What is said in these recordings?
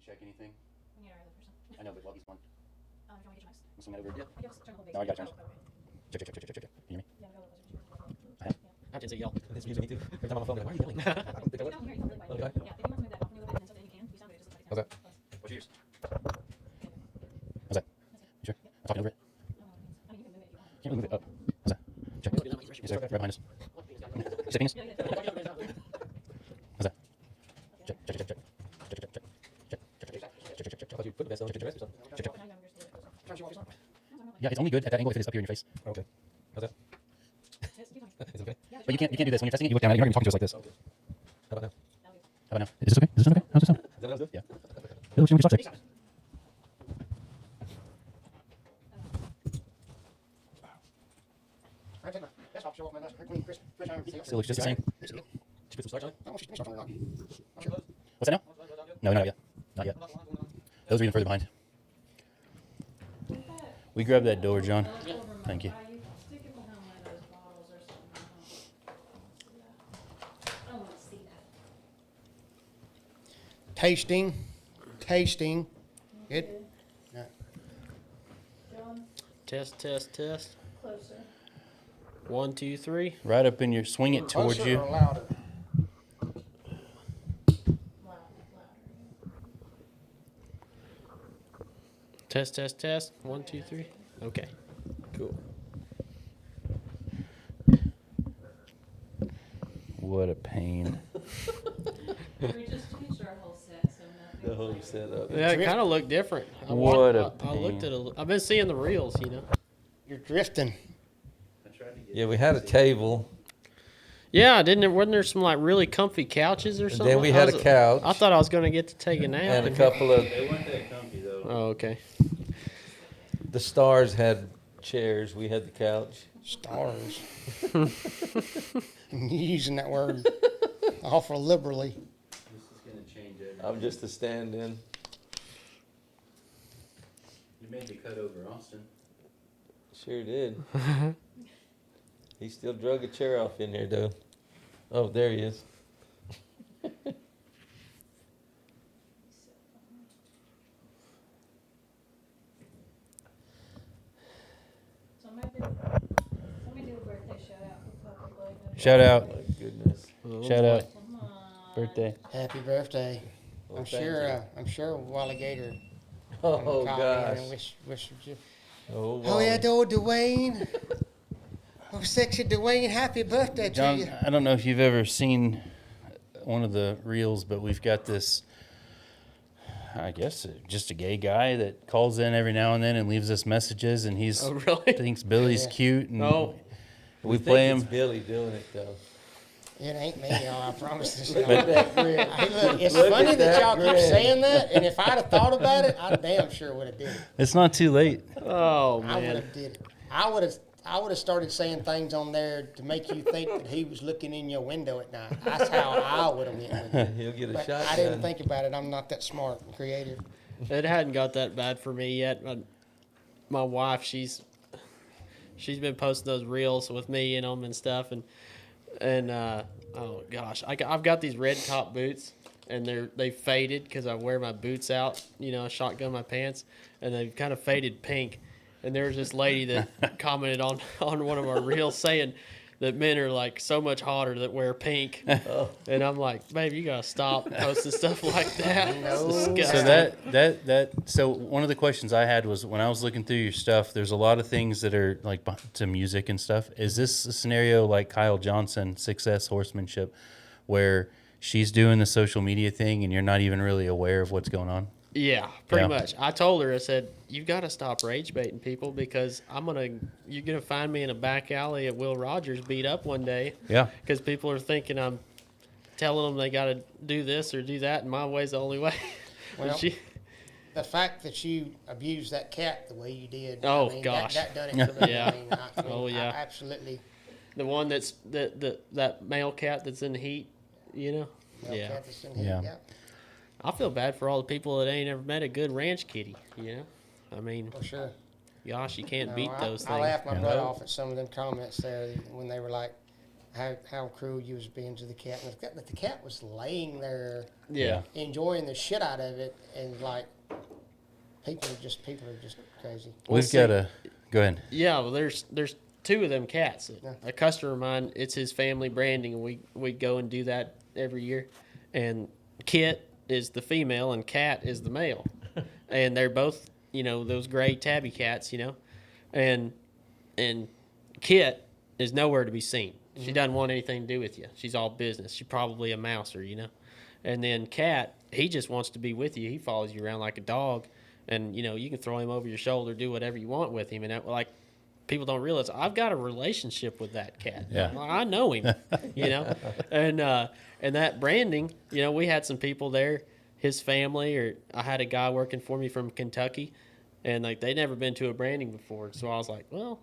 check anything? Yeah, the person. I know, but while he's on. Do you want me to get your mics? Swing that over. Yeah. I guess turn the whole base. No, I got it. Oh, okay. Check. Can you hear me? Yeah, go a little closer. I have. I didn't say yell. It's music, me too. Every time I'm on my phone, I'm like, why are you yelling? I don't think I No, would. I'm hearing you really quiet. Okay. Yeah, if you want to move that balcony a little bit and then so that you can, you sound good. It just looks like it's How's that? close. What's yours? Okay. How's that? You sure? I'm talking over it. I mean, you can move it if you want. Can't really move it up. How's that? Check. Yes, sir. Right behind us. You say penis? Yeah, yeah. How's that? Check. I thought you put the vest on, get your vest or something. Check. Now you have yours a little bit closer. Yeah, it's only good at that angle if it is up here in your face. Okay. How's that? Yes, keep going. Is it okay? Yeah, But you can't do this when you're testing it. You look down at it. You're not even talking to us like this. Okay. How about now? How about now? Is this okay? Is this okay? How's this sound? Is that what I was doing? Yeah. Hey, look, you can check. Still looks just the same. Did you put some starch on it? What's that now? No, not yet. Not yet. Those are even further behind. We grabbed that door, John. Thank you. stick it behind one of those bottles or something. I don't want to see that. Tasting. Good. Yeah. John, Test. closer. 1, 2, 3. Right up in your, swing it towards Closer you. or louder? Louder. Test. 1, 2, 3. Okay. Cool. What a pain. We just changed our whole set, so nothing. The whole setup. Yeah, it kind of looked different. What a I looked pain. at it. I've been seeing the reels, you know. You're drifting. Yeah, we had a table, Yeah, wasn't there some like really comfy couches or and something? then we had I a couch, I thought I was gonna get to take a nap. and a in couple of They weren't that comfy though. Oh, okay. the stars had chairs. We had the couch. Stars. You're using that word awful liberally. This is gonna change everything. I'm just a stand-in. You made the cut over Austin. Sure did. He still drug a chair off in there, though. Oh, there he is. Somebody do a birthday shout out for public. Shout out. My goodness. Oh, Shout out. Come on. Birthday. Happy birthday. Well, I'm thank sure Wally Gator Oh, called me in gosh. and wished you. Oh, Oh yeah, Wally. the old Dwayne. Oh, sexy Dwayne, happy birthday to John, you. I don't know if you've ever seen one of the reels, but we've got this, I guess, just a gay guy that calls in every now and then and leaves us messages, and he's Oh, really? thinks Billy's Yeah. cute, and Oh. we think play it's him. Billy doing it, though. It ain't me, y'all. I promise. Look at that grin. Hey, look, it's Look funny at that that y'all keep grin. saying that, and if I'd have thought about it, I damn sure would have did it. It's not too late. Oh I would man. have did it. I would have started saying things on there to make you think that he was looking in your window at night. That's how I would have went with it. He'll get a But shot. I didn't think about it. I'm not that smart and creative. It hadn't got that bad for me yet. My wife, she's been posting those reels with me in them and stuff, and oh gosh, I've got these red top boots, and they faded because I wear my boots out, you know, I shotgun my pants, and they've kind of faded pink. And there was this lady that commented on one of our reels saying that men are like so much hotter that wear pink. And I'm like, babe, you gotta stop posting stuff like that. It's disgusting. So so one of the questions I had was when I was looking through your stuff, there's a lot of things that are like to music and stuff. Is this a scenario like Kyle Johnson, Success Horsemanship, where she's doing the social media thing and you're not even really aware of what's going on? Yeah, pretty Yeah. much. I told her, I said, you've got to stop rage baiting people because you're gonna find me in a back alley at Will Rogers beat up one day. Yeah. Because people are thinking I'm telling them they got to do this or do that, and my way's the only way. And Well, the fact that you abused that cat the way you did. Oh, I mean, gosh. That done it for me. Yeah. I mean, Oh, yeah. I absolutely. the one that's that male cat that's in the heat, you know. Yeah. Cat that's in here, Yeah. yeah. I feel bad for all the people that ain't ever met a good ranch kitty. You know, I mean, For sure. gosh, you can't No, beat I, those I things. laughed my Yeah. butt off at some of them comments there when they were like, how cruel you was being to the cat. And the cat was laying there Yeah. enjoying the shit out of it, and like people are just crazy. We've see- got to go ahead. Yeah, well, there's two of them cats. Yeah. A customer of mine, it's his family branding, and we go and do that every year. And Kit is the female, and Cat is the male, and they're both those gray tabby cats, and Kit is nowhere to be seen. She doesn't want anything to do with you. She's all business. She's probably a mouser, And then Cat, he just wants to be with you. He follows you around like a dog, and you can throw him over your shoulder, do whatever you want with him, and like people don't realize I've got a relationship with that cat. Yeah. I know him, and that branding, we had some people there, his family, or I had a guy working for me from Kentucky, and like they'd never been to a branding before, so I was like, well,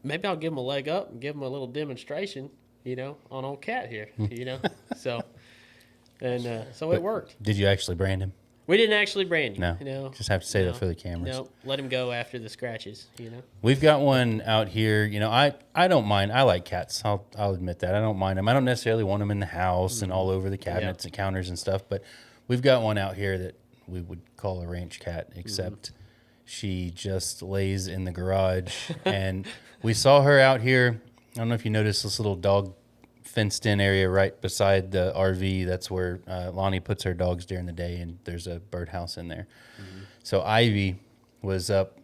maybe I'll give him a leg up and give him a little demonstration, on old Cat here, so. And so it worked. Did you actually brand him? We didn't actually brand him. No. Just have to say that for the cameras. No, let him go after the scratches. We've got one out here. I don't mind. I like cats. I'll admit that. I don't mind them. I don't necessarily want them in the house and all over the cabinets and counters and stuff. But we've got one out here that we would call a ranch cat, except she just lays in the garage. And we saw her out here. I don't know if you noticed this little dog fenced-in area right beside the RV. That's where Lonnie puts her dogs during the day, and there's a birdhouse in there. So Ivy was up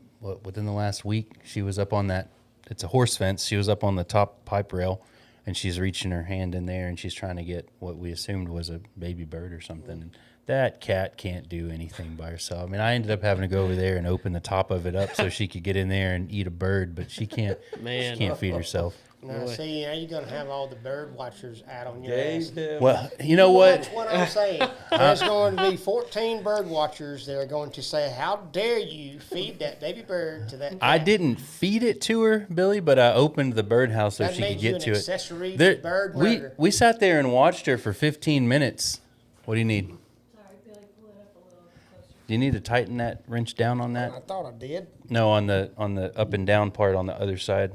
within the last week. She was up on that. It's a horse fence. She was up on the top pipe rail, and she's reaching her hand in there, and she's trying to get what we assumed was a baby bird or something. And that cat can't do anything by herself. I mean, I ended up having to go over there and open the top of it up so she could get in there and eat a bird, but she can't. Man. She can't feed herself. Now, see, now you're going to have all the bird watchers out on your Gave ass. him. Well, you know what? That's what I'm saying. There's going to be 14 bird watchers that are going to say, how dare you feed that baby bird to that cat? I didn't feed it to her, Billy, but I opened the birdhouse so That she could made you get an to it. accessory There- to bird we murder. we sat there and watched her for 15 minutes. What do you need? Sorry, Billy, pull it up a little closer. Do you need to tighten that wrench down on I that? thought I did. No, on the up and down part on the other side.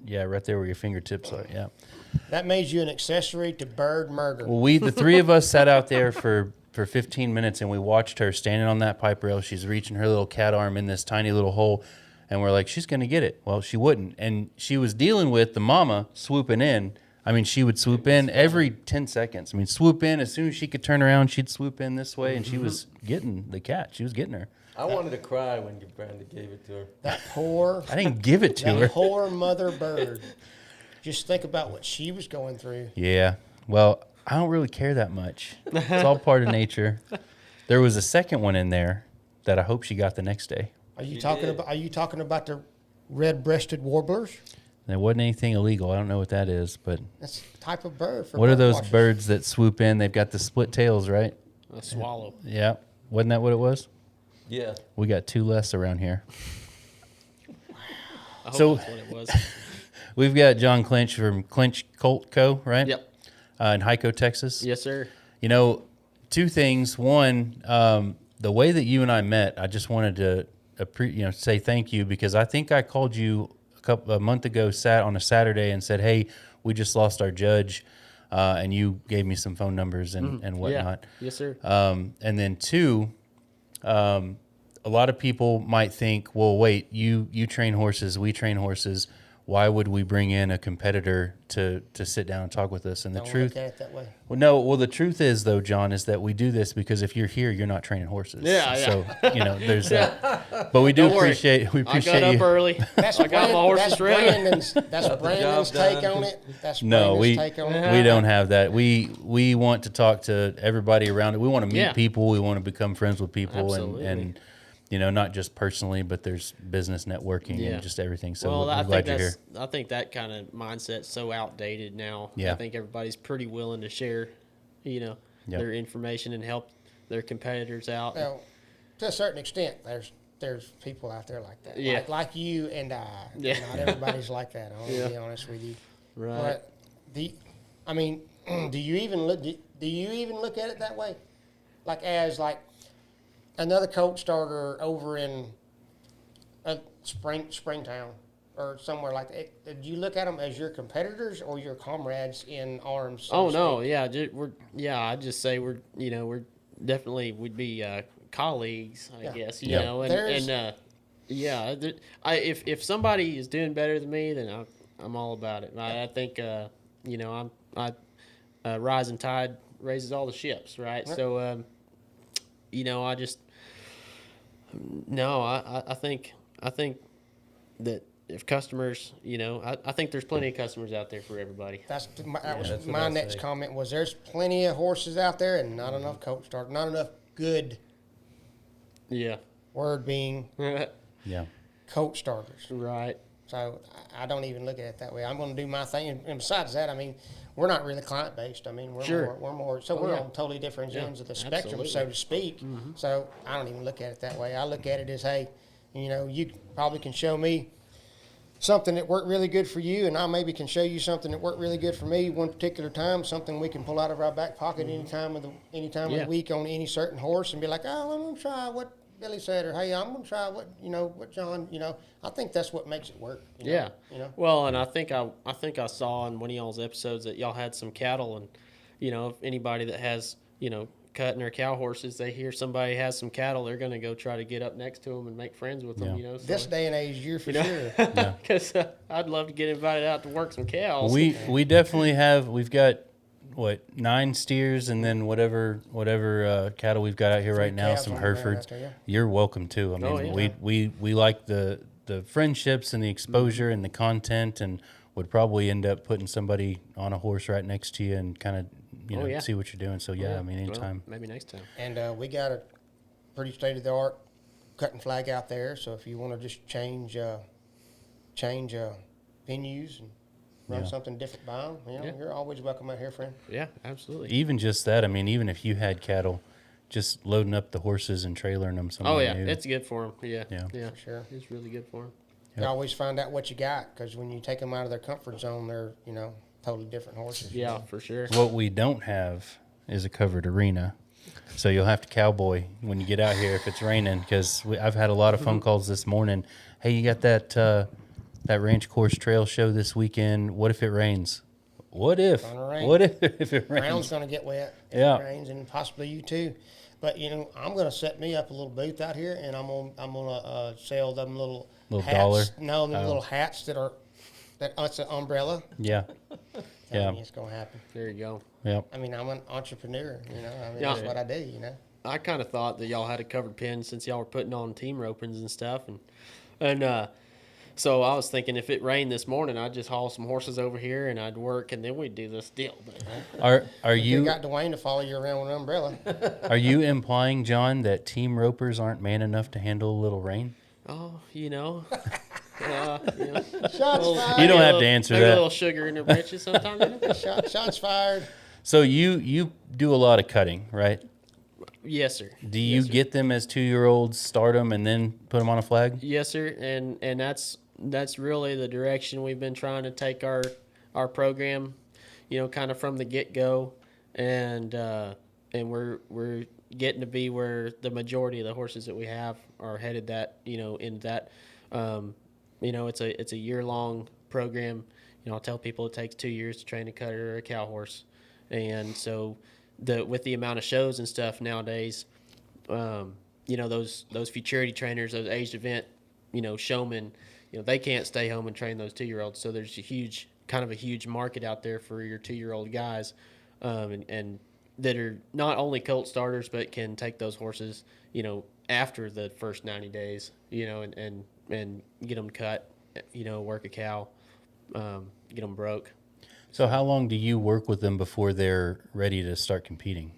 Yeah, right there where your fingertips are. Yeah. That made you an accessory to bird murder. Well, the three of us sat out there for 15 minutes, and we watched her standing on that pipe rail. She's reaching her little cat arm in this tiny little hole, and we're like, she's going to get it. Well, she wouldn't. And she was dealing with the mama swooping in. I mean, she would swoop in every 10 seconds. I mean, swoop in. As soon as she could turn around, she'd swoop in this way, and she was getting the cat. She was getting her. I wanted to cry when Brandon gave it to her. That poor, I didn't give it to her. that poor mother bird. Just think about what she was going through. Yeah. Well, I don't really care that much. It's all part of nature. There was a second one in there that I hope she got the next day. Are you She talking did. about? Are you talking about the red-breasted warblers? There wasn't anything illegal. I don't know what that is, but That's a type of bird. For what are bird those watchers. birds that swoop in? They've got the split tails, right? A swallow. Yeah. Wasn't that what it was? Yeah. We got two less around here. I hope So- that's what it was. We've got John Clinch from Clinch Colt Co., right? Yep. In Hyco, Texas. Yes, sir. You know, two things. One, the way that you and I met, I just wanted to say thank you, because I think I called you a month ago, sat on a Saturday, and said, "Hey, we just lost our judge," and you gave me some phone numbers and whatnot. Yeah. Yes, sir. And then two, a lot of people might think, well, wait, you train horses, we train horses. Why would we bring in a competitor to sit down and talk with us? And the Don't truth, look at it that way. well, no, well, the truth is, though, John, is that we do this because if you're here, you're not training horses. Yeah, yeah. So, there's that. But we do Don't worry. appreciate I got you. up early. That's I got my horses that's ready. Brandon's. That's Got the Brandon's job take done. on it. That's No, Brandon's take on it. we don't have that. We want to talk to everybody around it. We want to meet Yeah. people. We want to become friends with people, Absolutely. and not just personally, but there's business networking Yeah. and just everything. So Well, we're I glad think you're here. I think that kind of mindset's so outdated now. Yeah. I think everybody's pretty willing to share, Yep. their information and help their competitors out. Well, to a certain extent, there's people out there like that. Yeah. Like you and I. Yeah. Not everybody's like that. I'm Yeah. gonna be honest with you. Right. But do you even look at it that way? Like as like another coach starter over in Springtown. or somewhere like that, did you look at them as your competitors or your comrades in arms? so Oh to no, speak? I'd just say we're definitely would be colleagues, I Yeah. guess, you Yeah. know, There's- yeah, if somebody is doing better than me, then I'm all about it. I think rising tide raises all the ships, right? Yep. So I just no, I think that if customers, I think there's plenty of customers out there for everybody. that that's was what my I next say. comment was there's plenty of horses out there and not enough coach starters, not enough good, Yeah. word being Yeah. coach starters. Right. So I don't even look at it that way. I'm going to do my thing. And besides that, I mean, we're not really client based. I mean, Sure. we're more, so Oh, we're yeah. on totally different ends of the spectrum, absolutely. so to speak. So I don't even look at it that way. I look at it as, hey, you probably can show me something that worked really good for you, and I maybe can show you something that worked really good for me one particular time, something we can pull out of our back pocket any time of Yeah. the week on any certain horse and be like, oh, I'm going to try what Billy said, or hey, I'm going to try what John, I think that's what makes it work. Yeah. You know? Well, and I think I saw in one of y'all's episodes that y'all had some cattle, and if anybody that has cutting their cow horses, they hear somebody has some cattle, they're gonna go try to get up next to them and make friends with them. Yeah. So, This day and age, you're for you know, sure. because I'd love to get invited out to work some cows. We definitely have. We've got 9 steers and then whatever cattle we've got out here right now. calves Some on the ground Herefords. out there, yeah. You're welcome too. I mean, Oh, yeah. we like the friendships and the exposure and the content, and would probably end up putting somebody on a horse right next to you and kind of Oh, yeah. see what you're doing. So yeah, I mean, Well, anytime. maybe next time. And we got a pretty state of the art cutting flag out there. So if you want to just change venues and run Yeah. something different by them, Yeah. you're always welcome out here, friend. Yeah, absolutely. Even just that. I mean, even if you had cattle, just loading up the horses and trailering them somewhere Oh yeah, new. it's good for them. Yeah, Yeah. yeah, For sure. It's really good for them. You always find out what you got because when you take them out of their comfort zone, they're totally different horses. Yeah, for sure. What we don't have is a covered arena. So you'll have to cowboy when you get out here if it's raining, because I've had a lot of phone calls this morning. Hey, you got that ranch course trail show this weekend? What if it rains? What if? Gonna rain. What if it Ground's rains? going to get wet if Yeah. it rains, and possibly you too. But I'm going to set me up a little booth out here, and I'm gonna sell them little hats. dollar? No, them Oh. little hats that's an umbrella. Yeah. Tell Yeah. me it's going to happen. There you go. Yep. I mean, I'm an entrepreneur. Yeah. That's what I do. I kind of thought that y'all had a covered pen since y'all were putting on team ropings and stuff, and so I was thinking if it rained this morning, I'd just haul some horses over here and I'd work, and then we'd do this deal. But Are You you got Dwayne to follow you around with an umbrella. are you implying, John, that team ropers aren't man enough to handle a little rain? oh, Shots fired. You don't have to answer maybe that. a little sugar in their britches sometimes. Shots fired. So you do a lot of cutting, right? Yes, sir. Do you Yes, sir. get them as 2-year-olds, start them, and then put them on a flag? Yes, sir, and that's really the direction we've been trying to take our program, kind of from the get go, and we're getting to be where the majority of the horses that we have are headed that in that, it's a year long program. I'll tell people it takes 2 years to train a cutter or a cow horse, and so with the amount of shows and stuff nowadays. Those futurity trainers, those aged event, showmen, they can't stay home and train those 2-year-olds. So there's a huge market out there for your 2-year-old guys, and that are not only colt starters, but can take those horses, after the first 90 days, and get them cut, work a cow, get them broke. So how long do you work with them before they're ready to start competing?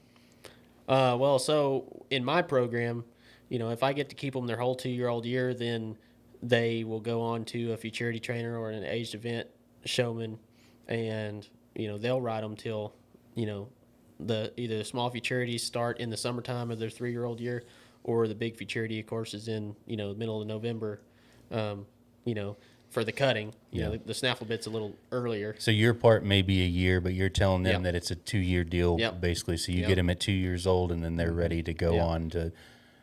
Well, so in my program, if I get to keep them their whole 2-year-old year, then they will go on to a futurity trainer or an aged event showman, and they'll ride them till either the small futurities start in the summertime of their 3-year-old year, or the big futurity, of course, is in the middle of November. For the cutting, Yeah. the snaffle bit's a little earlier. So your part may be a year, but you're telling them Yep. that it's a 2-year deal, Yep. basically. So you Yep. get them at 2 years old, and then they're ready to go Yeah. on to.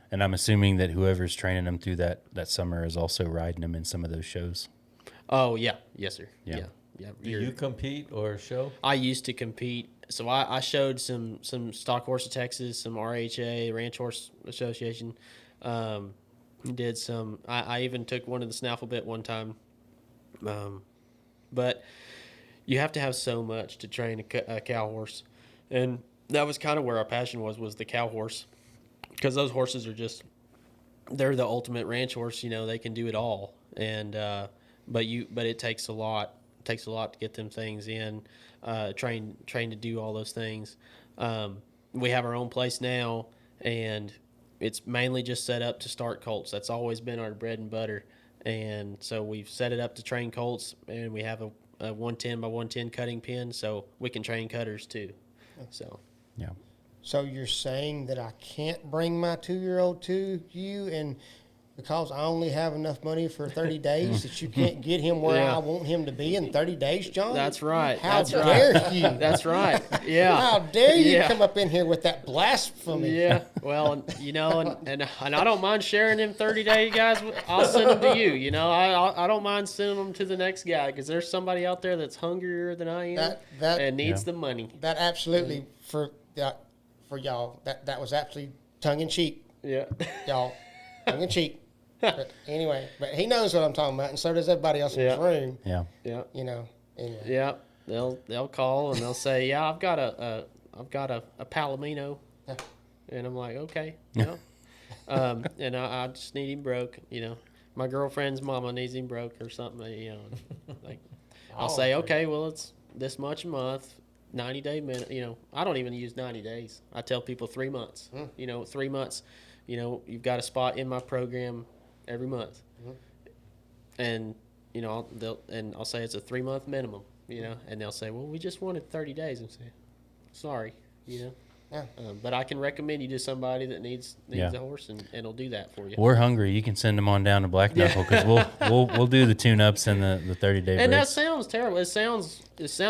And I'm assuming that whoever's training them through that summer is also riding them in some of those shows. Oh yeah, yes sir. Yeah. Yeah. Do you compete or show? I used to compete, so I showed some stock horse of Texas, some RHA Ranch Horse Association. Did some. I even took one of the snaffle bit one time. But you have to have so much to train a cow horse, and that was kind of where our passion was the cow horse, because those horses are just they're the ultimate ranch horse. They can do it all, and but it takes a lot. It takes a lot to get them things in, train to do all those things. We have our own place now, and it's mainly just set up to start colts. That's always been our bread and butter. And so we've set it up to train colts, and we have a 110 by 110 cutting pin, so we can train cutters too. So Yeah. So you're saying that I can't bring my 2-year-old to you, and because I only have enough money for 30 days, that you can't get him where Yeah. I want him to be in 30 days, John? that's right. How That's dare right. you? That's right. Yeah. How dare you Yeah. come up in here with that blasphemy? Yeah. Well, and I don't mind sharing them 30-day guys. I'll send them to you. I don't mind sending them to the next guy, because there's somebody out there that's hungrier than I am and needs the money. That absolutely for y'all. That was absolutely tongue in cheek, Yeah. y'all. Tongue in cheek. But anyway, but he knows what I'm talking about, and so does everybody else in this Yeah. room. Yeah. Yeah. Anyway. Yeah, they'll call and they'll say, "Yeah, I've got a Palomino," Yeah. and I'm like, "Okay, and I just need him broke. My girlfriend's mama needs him broke or something. Like I'll say, okay, well it's this much a month, 90-day minute. I don't even use 90 days. I tell people 3 months. 3 months. You've got a spot in my program every month, and I'll say it's a 3-month minimum, and they'll say, well, we just wanted 30 days. And say, sorry, Yeah. but I can recommend you to somebody that needs Yeah. a horse, and it'll do that for you. We're hungry. You can send them on down to Black Yeah. Knuckle, because we'll do the tune-ups and the 30-day And that breaks. sounds terrible. It sounds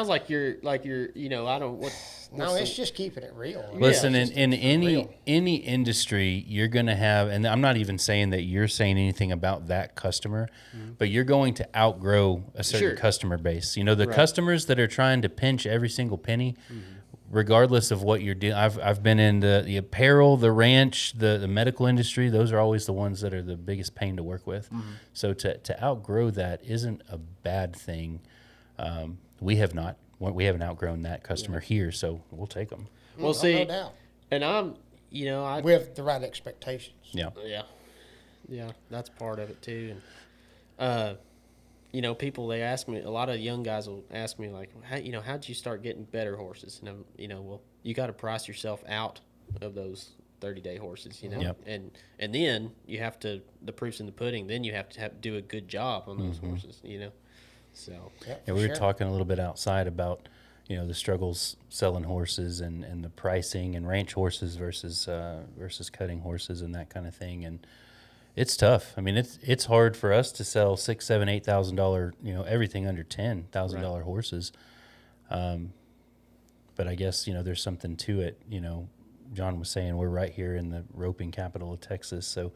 like you're I don't what. No, it's just keeping it real. Listen, It's in just any real. industry, you're going to have, and I'm not even saying that you're saying anything about that customer, but you're going to outgrow a certain Sure. customer base. The Right. customers that are trying to pinch every single penny, regardless of what you're doing. I've been in the apparel, the ranch, the medical industry. Those are always the ones that are the biggest pain to work with. So to outgrow that isn't a bad thing. We haven't outgrown that customer here, so we'll take them. Well, Oh, see, no doubt. and I'm With the right expectations. Yeah. yeah, that's part of it too. And people, they ask me, a lot of young guys will ask me like, how'd you start getting better horses? And I'm, well, you got to price yourself out of those 30-day horses, Yep. and then you have to, the proof's in the pudding. Then you have to do a good job on those horses, So Yep, Yeah, for we were sure. talking a little bit outside about, the struggles selling horses and the pricing and ranch horses versus cutting horses and that kind of thing. And it's tough. I mean, it's hard for us to sell $6,000, $7,000, $8,000, everything under $10,000 horses. But I guess, there's something to it. John was saying we're right here in the roping capital of Texas. So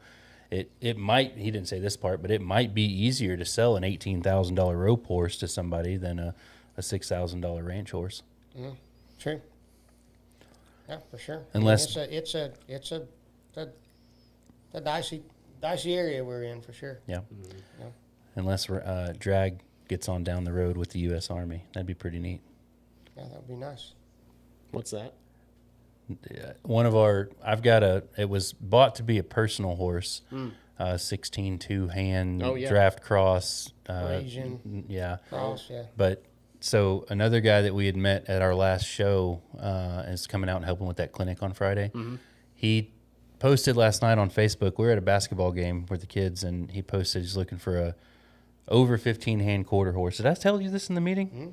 it might, he didn't say this part, but it might be easier to sell an $18,000 rope horse to somebody than a $6,000 ranch horse. True. Yeah, for sure. Unless- it's a dicey area we're in for sure. Yeah. Yeah. Unless drag gets on down the road with the U.S. Army. That'd be pretty neat. Yeah, that would be nice. what's that? It was bought to be a personal horse, 16 two-hand Oh, yeah. draft cross. Asian. Yeah. Cross, yeah. But so another guy that we had met at our last show is coming out and helping with that clinic on Friday. He posted last night on Facebook. We were at a basketball game with the kids, and he posted he's looking for a over 15-hand quarter horse. Did I tell you this in the meeting?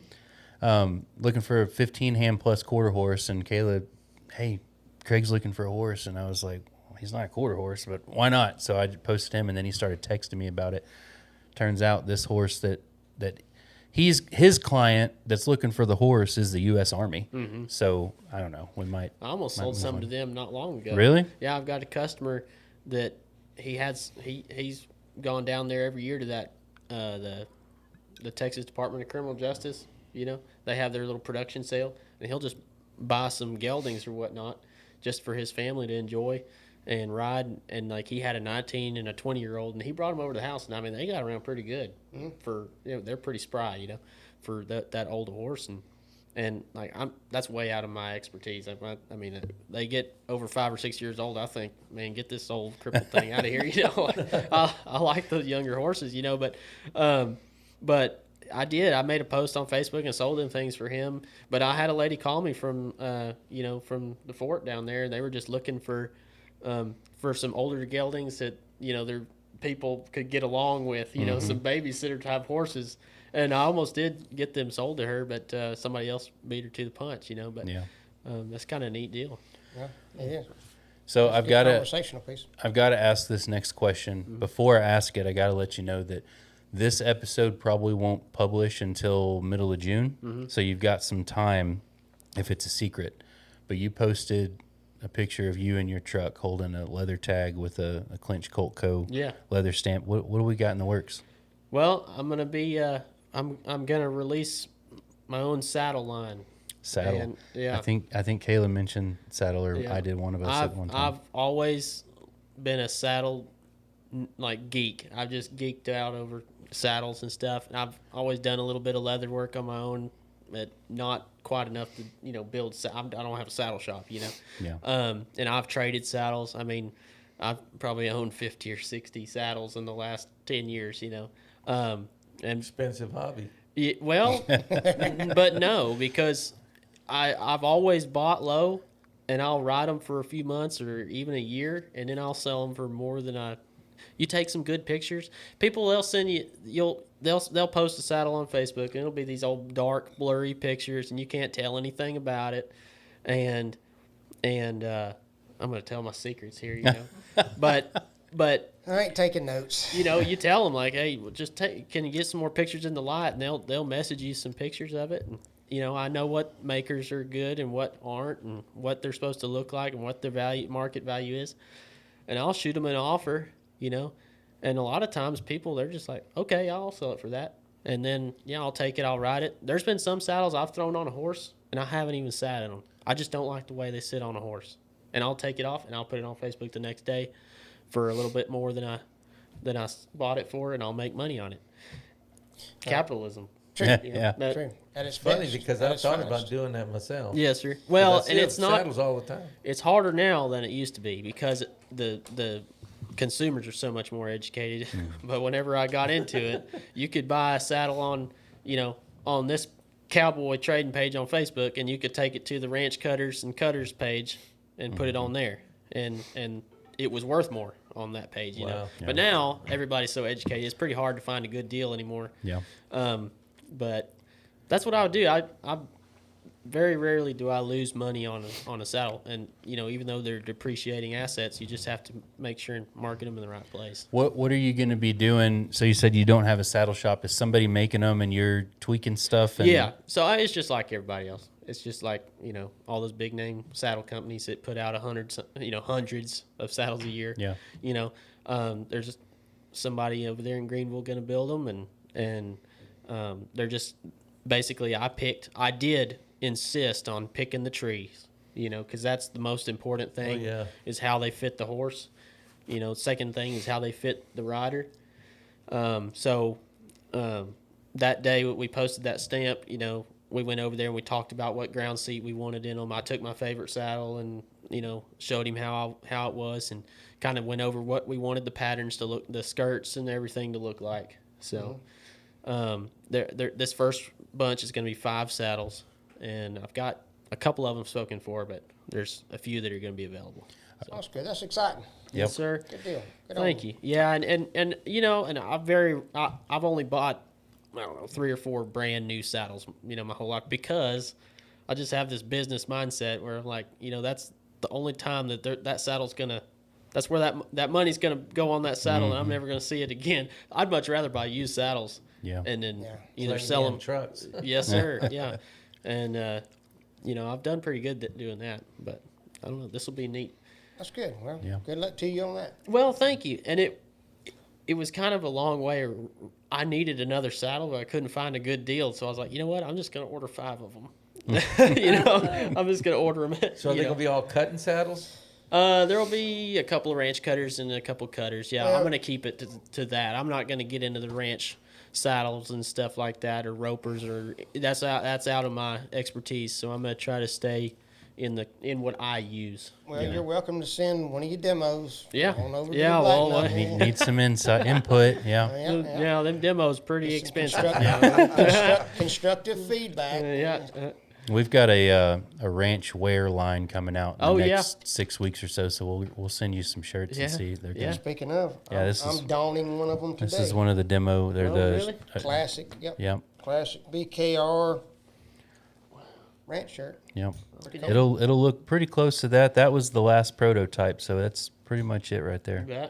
Looking for a 15-hand plus quarter horse, and Kayla, hey, Craig's looking for a horse, and I was like, well, he's not a quarter horse, but why not? So I posted him, and then he started texting me about it. Turns out this horse that his client that's looking for the horse is the U.S. Army. So I don't know. We might. I almost might sold move some on. to them not long ago. Really? Yeah, I've got a customer that he's gone down there every year to that the the Texas Department of Criminal Justice. You know, they have their little production sale, and he'll just buy some geldings or whatnot just for his family to enjoy and ride. And like he had a 19 and a 20-year-old, and he brought them over to the house. And I mean, they got around pretty good for, you know, they're pretty spry, you know, for that old horse. And like that's way out of my expertise. I mean, they get over 5 or 6 years old. I think, man, get this old crippled thing out of here. You know, I like the younger horses, you know, but I did. I made a post on Facebook and sold them things for him. But I had a lady call me from, you know, from the fort down there, and they were just looking for some older geldings that, you know, their people could get along with, you know, some babysitter type horses. And I almost did get them sold to her, but somebody else beat her to the punch, you know. But Yeah. That's kind of a neat deal. Yeah, it is. So It's a I've good got to conversational piece. ask this next question. Before I ask it, I got to let you know that this episode probably won't publish until middle of June. So you've got some time if it's a secret. But you posted a picture of you in your truck holding a leather tag with a Clinch Colt Co. Yeah. leather stamp. What do we got in the works? Well, I'm gonna be I'm gonna release my own saddle line. Saddle. And, yeah. I think Kayla mentioned saddle, or Yeah. I did, one of us at one time. I've always been a saddle like geek. I've just geeked out over saddles and stuff. And I've always done a little bit of leather work on my own, but not quite enough to, you know, build. I don't have a saddle shop, you know. Yeah. And I've traded saddles. I mean, I've probably owned 50 or 60 saddles in the last 10 years, you know. And Expensive hobby. yeah, well, but no, because I've always bought low, and I'll ride them for a few months or even a year, and then I'll sell them for more than I. You take some good pictures. People, they'll send you. They'll post a saddle on Facebook, and it'll be these old dark blurry pictures, and you can't tell anything about it. And I'm gonna tell my secrets here, you know, but. I ain't taking notes. You know, you tell them like, hey, well, just can you get some more pictures in the light, and they'll message you some pictures of it. And, you know, I know what makers are good and what aren't, and what they're supposed to look like, and what their market value is, and I'll shoot them an offer. You know, and a lot of times people, they're just like, okay, I'll sell it for that, and then yeah, I'll take it, I'll ride it. There's been some saddles I've thrown on a horse, and I haven't even sat in them. I just don't like the way they sit on a horse, and I'll take it off and I'll put it on Facebook the next day for a little bit more than I bought it for, and I'll make money on it. Capitalism. True. Yeah. That- True. At its Funny best, because at I've its thought finest. about doing that myself. Yes, sir. Well, I and see it's not. saddles all the time. It's harder now than it used to be because the consumers are so much more educated. But whenever I got into it, you could buy a saddle on, you know, on this cowboy trading page on Facebook, and you could take it to the ranch cutters and cutters page and put it on there, and it was worth more on that page, you know. Wow. But now everybody's so educated, it's pretty hard to find a good deal anymore. Yeah. But that's what I would do. I very rarely do I lose money on a saddle, and you know, even though they're depreciating assets, you just have to make sure and market them in the right place. What are you going to be doing? So you said you don't have a saddle shop. Is somebody making them and you're tweaking stuff? And Yeah, so it's just like everybody else. It's just like, you know, all those big name saddle companies that put out hundreds of saddles a year. Yeah. You know, there's somebody over there in Greenville going to build them, and they're just basically I did insist on picking the trees, you know, because that's the most important thing. yeah. Is how they fit the horse. You know, second thing is how they fit the rider. That day we posted that stamp, you know, we went over there and we talked about what ground seat we wanted in them. I took my favorite saddle and, you know, showed him how it was, and kind of went over what we wanted the patterns to look, the skirts and everything to look like. So this first bunch is going to be 5 saddles, and I've got a couple of them spoken for, but there's a few that are going to be available. That's good. That's exciting. Yep. Yes, sir. Good deal. Good Thank you. Yeah, and you know, and I've only bought, I don't know, 3 or 4 brand new saddles, you know, my whole life, because I just have this business mindset where I'm like, you know, that's the only time that saddle's gonna, that's where that money's gonna go on that saddle, and I'm never gonna see it again. I'd much rather buy used saddles, Yeah. and then Yeah. either Like sell in them. trucks. Yes, sir. Yeah, and you know, I've done pretty good doing that, but I don't know. This will be neat. That's good. Well, Yeah. good luck to you on that. Well, thank you. And it was kind of a long way. I needed another saddle, but I couldn't find a good deal. So I was like, you know what? I'm just going to order 5 of them. I'm just going to order them. So are they gonna be all cutting saddles? There'll be a couple of ranch cutters and a couple cutters. Yeah, Well- I'm going to keep it to that. I'm not going to get into the ranch saddles and stuff like that, or ropers, or that's out of my expertise. So I'm going to try to stay in what I use. Well, you're welcome to send one of your demos. Yeah. On over to Yeah, the Black well, Knuckle. Need some input. Yeah. Yeah, them demos pretty expensive. Constructive feedback. Yeah. We've got a ranch wear line coming out in Oh, the yeah. next 6 weeks or so. So we'll send you some shirts Yeah. and see. They're Yeah. good. Speaking of, Yeah, this is- I'm donning one of them today. This is one of the demo. They're Oh, the really? Classic. Yep. Yep. Classic BKR ranch shirt. Yep. It'll look pretty close to that. That was the last prototype, so that's pretty much it right there.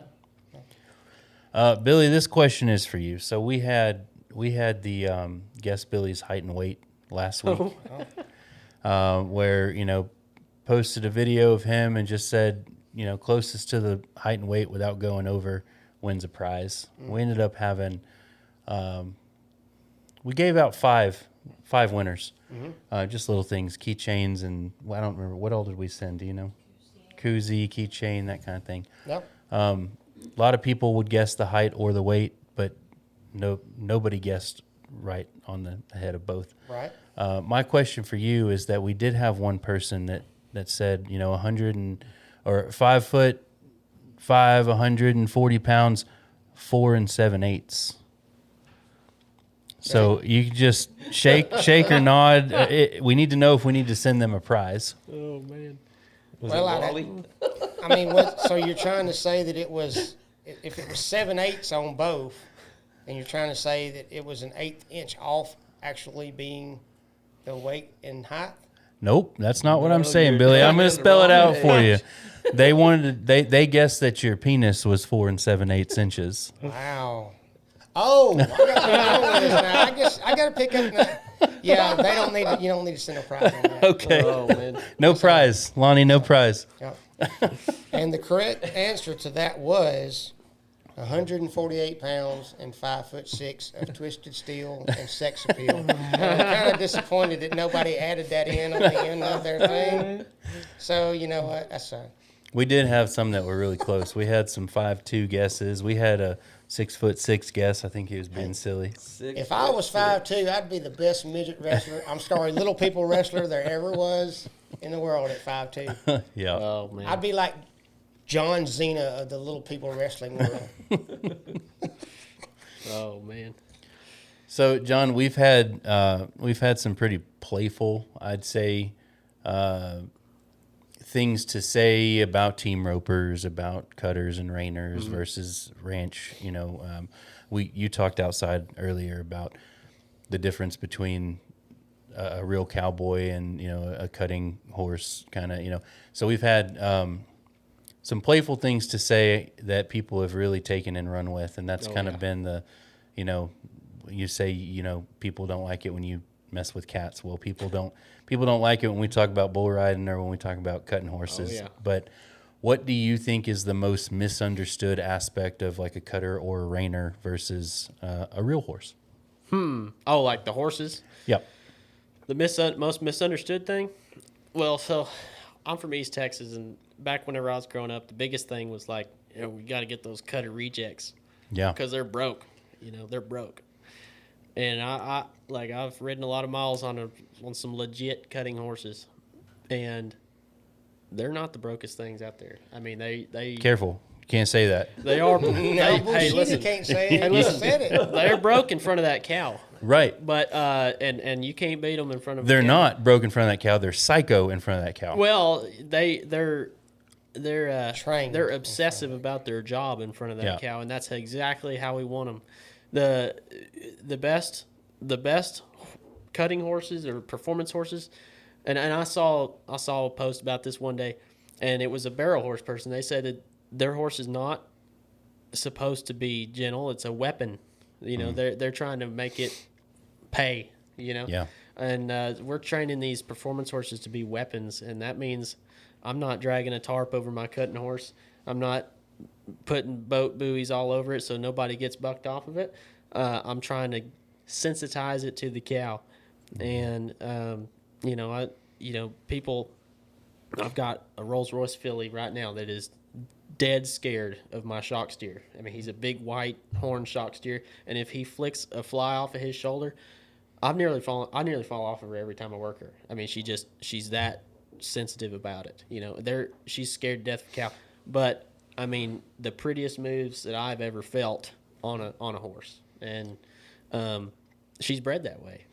Billy, this question is for you. So we had the guest Billy's height and weight last week, where posted a video of him and just said closest to the height and weight without going over wins a prize. We ended up having we gave out five winners, just little things, keychains, and I don't remember what all did we send. Do you know? Koozie, keychain, that kind of thing. Yep. A lot of people would guess the height or the weight, but nobody guessed right on the head of both. Right. My question for you is that we did have one person that said 5'5", 140 pounds, 4 7/8. So you can just shake or nod. We need to know if we need to send them a prize. Oh man. Well, I mean, so you're trying to say that it was, if it was 7/8 on both, and you're trying to say that it was an 1/8 inch off actually being the weight and height? Nope, that's not what I'm No, saying, you're Billy. I'm doing going it to the spell it wrong out way. for you. They guessed that your penis was 4 7/8 inches. Wow. Oh, I got to pick up this now. I guess I got to pick up now. Yeah, they don't need. You don't need to send a prize on that. Okay, Oh man. no prize, Lonnie. No prize. Yep. And the correct answer to that was 148 pounds and 5'6" of twisted steel and sex appeal. And I'm kind of disappointed that nobody added that in on the end of their thing. So you know what? That's fine. We did have some that were really close. We had some 5'2" guesses. We had a 6'6" guess. I think he was being silly. If I was 5'2", I'd be the best midget wrestler. I'm sorry, little people wrestler there ever was in the world at 5'2". Yeah. Oh man. I'd be like John Cena of the little people wrestling world. Oh man. So, John, we've had some pretty playful, I'd say, things to say about team ropers, about cutters and reiners versus ranch. You talked outside earlier about the difference between a real cowboy and a cutting horse, kind of. So we've had some playful things to say that people have really taken and run with, and that's kind of been the, you say people don't like it when you mess with cats. Well, people don't like it when we talk about bull riding or when we talk about cutting horses. Oh, yeah. But what do you think is the most misunderstood aspect of like a cutter or a reiner versus a real horse? Oh, like the horses. Yep. The most misunderstood thing? Well, so I'm from East Texas, and back whenever I was growing up, the biggest thing was like, we got to get those cutter rejects Yeah. because they're broke. They're broke. And I've ridden a lot of miles on some legit cutting horses, and they're not the brokest things out there. I mean, they Careful. You can't say that. they are. No, hey, bullshit, listen, you can't say it. Hey, You listen. said it. they're broke in front of that cow. Right. But and you can't beat them in front of. They're a cow. not broke in front of that cow. They're psycho in front of that cow. Well, they're Trained. they're obsessive about their job in front of that Yeah. cow, and that's exactly how we want them. The best cutting horses or performance horses, and I saw a post about this one day, and it was a barrel horse person. They said that their horse is not supposed to be gentle; it's a weapon. They're trying to make it pay. Yeah. And we're training these performance horses to be weapons, and that means I'm not dragging a tarp over my cutting horse. I'm not putting boat buoys all over it so nobody gets bucked off of it. I'm trying to sensitize it to the cow, and people. I've got a Rolls Royce filly right now that is dead scared of my shock steer. I mean, he's a big white horn shock steer, and if he flicks a fly off of his shoulder, I nearly fall off of her every time I work her. I mean, she's that sensitive about it. She's scared to death of a cow. But I mean, the prettiest moves that I've ever felt on a horse, and she's bred that way.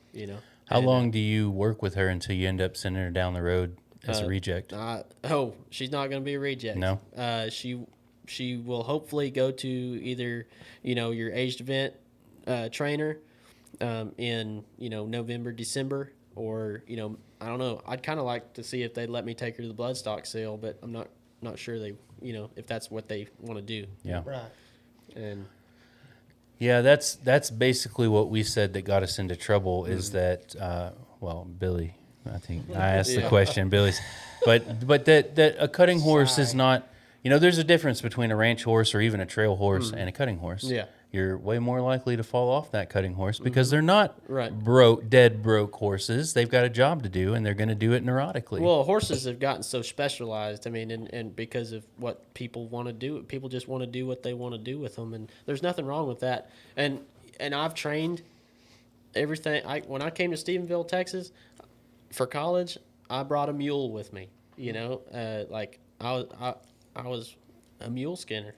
How And, long do you work with her until you end up sending her down the road as a reject? She's not going to be a reject. No? She will hopefully go to either your aged event trainer in November, December, or I don't know. I'd kind of like to see if they'd let me take her to the bloodstock sale, but I'm not sure they if that's what they want to do. Yeah. Right. And Yeah, that's basically what we said that got us into trouble is that, Billy, I think I asked the question, Billy's, but that a cutting horse is not, there's a difference between a ranch horse or even a trail horse and a cutting horse. Yeah. You're way more likely to fall off that cutting horse because they're not Right. dead broke horses. They've got a job to do and they're going to do it neurotically. well, horses have gotten so specialized. I mean, and because of what people want to do, people just want to do what they want to do with them, and there's nothing wrong with that. And I've trained everything. When I came to Stephenville, Texas, for college, I brought a mule with me. I was a mule skinner.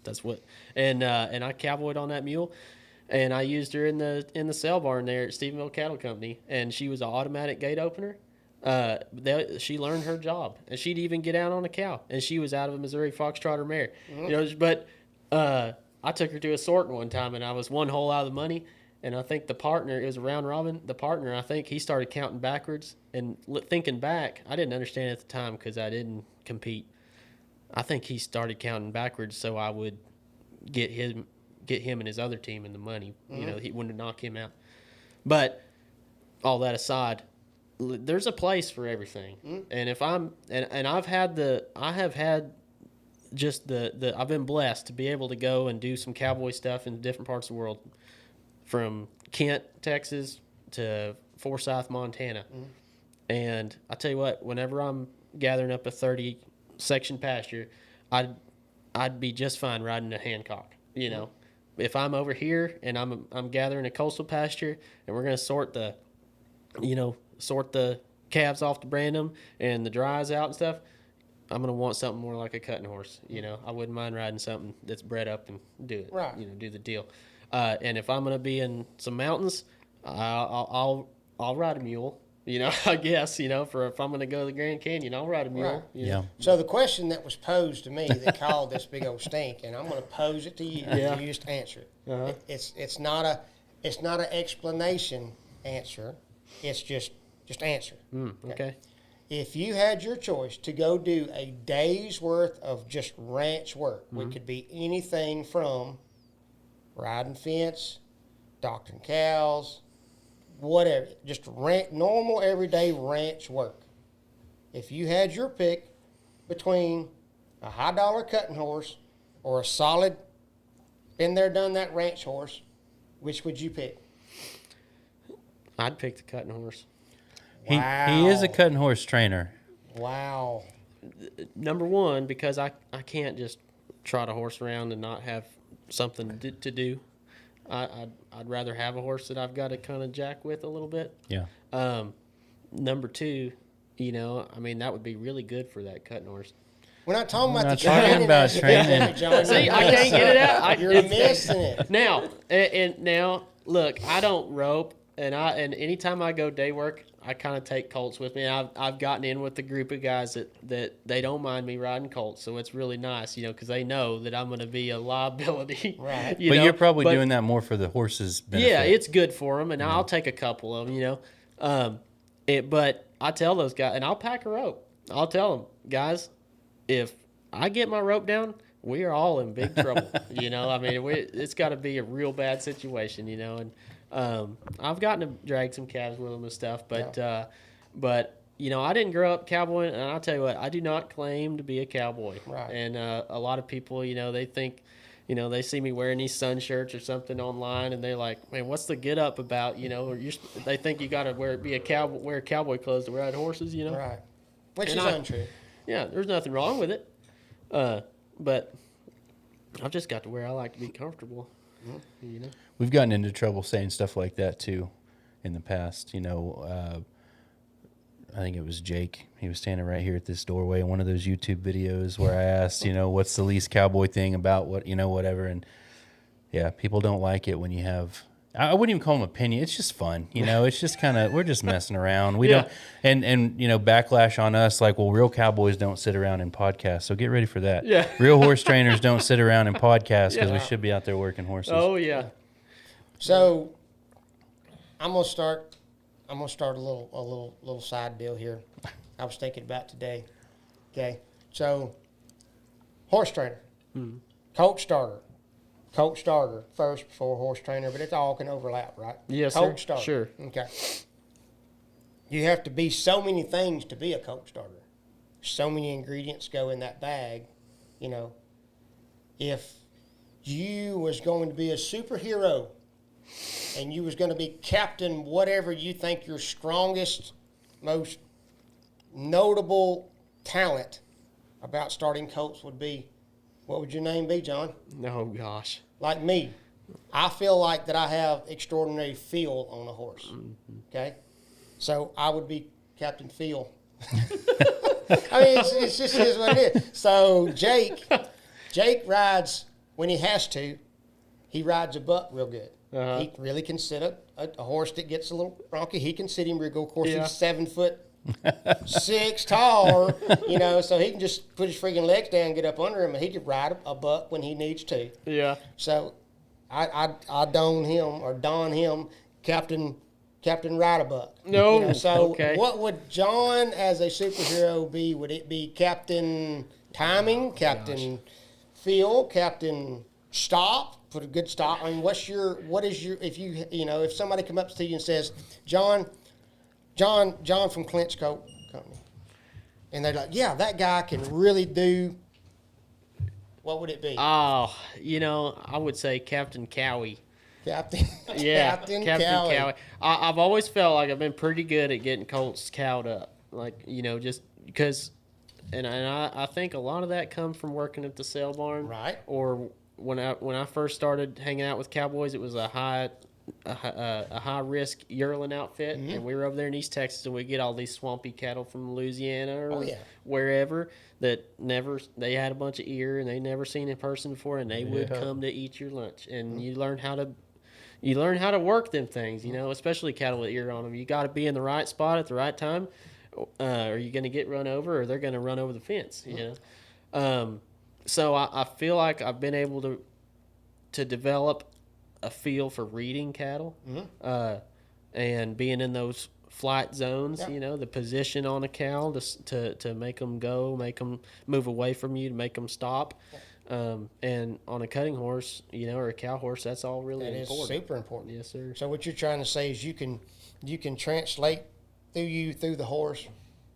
That's what. And I cowboyed on that mule, and I used her in the sale barn there at Stephenville Cattle Company, and she was an automatic gate opener. She learned her job, and she'd even get out on a cow, and she was out of a Missouri Foxtrotter mare. But I took her to a sorting one time, and I was one hole out of the money. And I think the partner, it was a round robin. The partner, I think he started counting backwards and thinking back. I didn't understand at the time because I didn't compete. I think he started counting backwards so I would get him and his other team in the money. He wanted to knock him out. But all that aside, there's a place for everything. And if I'm and I've been blessed to be able to go and do some cowboy stuff in different parts of the world, from Kent, Texas to Forsyth, Montana. And I tell you what, whenever I'm gathering up a 30 section pasture, I'd be just fine riding a Hancock. If I'm over here and I'm gathering a coastal pasture and we're going to sort the calves off to brand them and the dries out and stuff, I'm going to want something more like a cutting horse. I wouldn't mind riding something that's bred up and do it. Right. Do the deal. And if I'm going to be in some mountains, I'll ride a mule. I guess, for if I'm going to go to the Grand Canyon, I'll ride a mule. Right. Yeah. So the question that was posed to me that caused this big old stink, and I'm going to pose it to you, Yeah. you just answer it. Uh-huh. It's not an explanation answer. It's just answer. Okay. If you had your choice to go do a day's worth of just ranch work, which could be anything from riding fence, doctoring cows, whatever, just normal everyday ranch work. If you had your pick between a high dollar cutting horse or a solid, been there, done that ranch horse, which would you pick? I'd pick the cutting horse. He is a cutting horse trainer. Wow. Number one, because I can't just trot a horse around and not have something to do. I'd rather have a horse that I've got to kind of jack with a little bit. Yeah. Number two, that would be really good for that cutting horse. We're not talking about We're the not talking training about aspect training. of it, John. See, I can't get it out. You're missing it. Now, and now, look, I don't rope, and anytime I go day work, I kind of take Colts with me. I've gotten in with a group of guys that they don't mind me riding Colts, so it's really nice, because they know that I'm going to be a liability. Right. But you're probably doing that more for the horse's benefit. Yeah, it's good for them, and I'll take a couple of them, but I tell those guys, and I'll pack a rope. I'll tell them, guys, if I get my rope down, we are all in big trouble. It's got to be a real bad situation, and I've gotten to drag some calves with them and stuff, but I didn't grow up cowboy, and I'll tell you what, I do not claim to be a cowboy. Right. And a lot of people, they think, they see me wearing these sun shirts or something online, and they're like, "Man, what's the get up about?" Or they think you got to wear cowboy clothes to ride horses. Right. Which And is I- untrue. Yeah, there's nothing wrong with it. But I've just got to where I like to be comfortable. We've gotten into trouble saying stuff like that too in the past. I think it was Jake. He was standing right here at this doorway in one of those YouTube videos where I asked, what's the least cowboy thing about whatever. And yeah, people don't like it when you have, I wouldn't even call them opinion. It's just fun. It's just kind of, we're just messing around. We Yeah. don't, and backlash on us like, well, real cowboys don't sit around in podcasts. So get ready for that. Yeah. Real horse trainers don't sit around in podcasts because we Yeah. should be out there working horses. Oh yeah. So I'm gonna start a little side deal here. I was thinking about today. Okay. So horse trainer. Colt starter. Colt starter first before horse trainer, but it all can overlap, right? Yes, Colt sir. starter. Sure. Okay. You have to be so many things to be a colt starter. So many ingredients go in that bag. If you was going to be a superhero and you was going to be captain whatever you think your strongest, most notable talent about starting colts would be, what would your name be, John? Oh gosh. Like me, I feel like that I have extraordinary feel on a horse. Okay, so I would be Captain Feel. I mean, it's just is what it is. So Jake rides when he has to. He rides a buck real good. Uh-huh. He really can sit a horse that gets a little bronky. He can sit him real good. Of course, Yeah. he's 7'6" tall, so he can just put his freaking legs down and get up under him, and he can ride a buck when he needs to. Yeah. So I don him Captain Ride a Buck. No, So okay. what would John as a superhero be? Would it be Captain Timing, Captain Feel, Captain Stop? Put a good stop. I mean, if somebody come up to you and says, John from Clinch Coat Company, and they're like, yeah, that guy can really do, what would it be? Oh, I would say Captain Cowie. Captain. Yeah, Captain Captain Cowie. Cowie. I've always felt like I've been pretty good at getting colts cowed up. Like, just because, and I think a lot of that comes from working at the sale barn. Right. Or when I first started hanging out with cowboys, it was a high risk yearling outfit, and we were over there in East Texas, and we get all these swampy cattle from Louisiana or wherever that they had a bunch of ear and they never seen in person before, and they would come to eat your lunch, and you learn how to work them things, especially cattle with ear on them. You got to be in the right spot at the right time, or you're going to get run over, or they're going to run over the fence. So I feel like I've been able to develop a feel for reading cattle, and being in those flight zones. The position on a cow to make them go, make them move away from you, to make them stop. And on a cutting horse, or a cow horse, that's all really That is important. super important. Yes, sir. So what you're trying to say is you can translate through the horse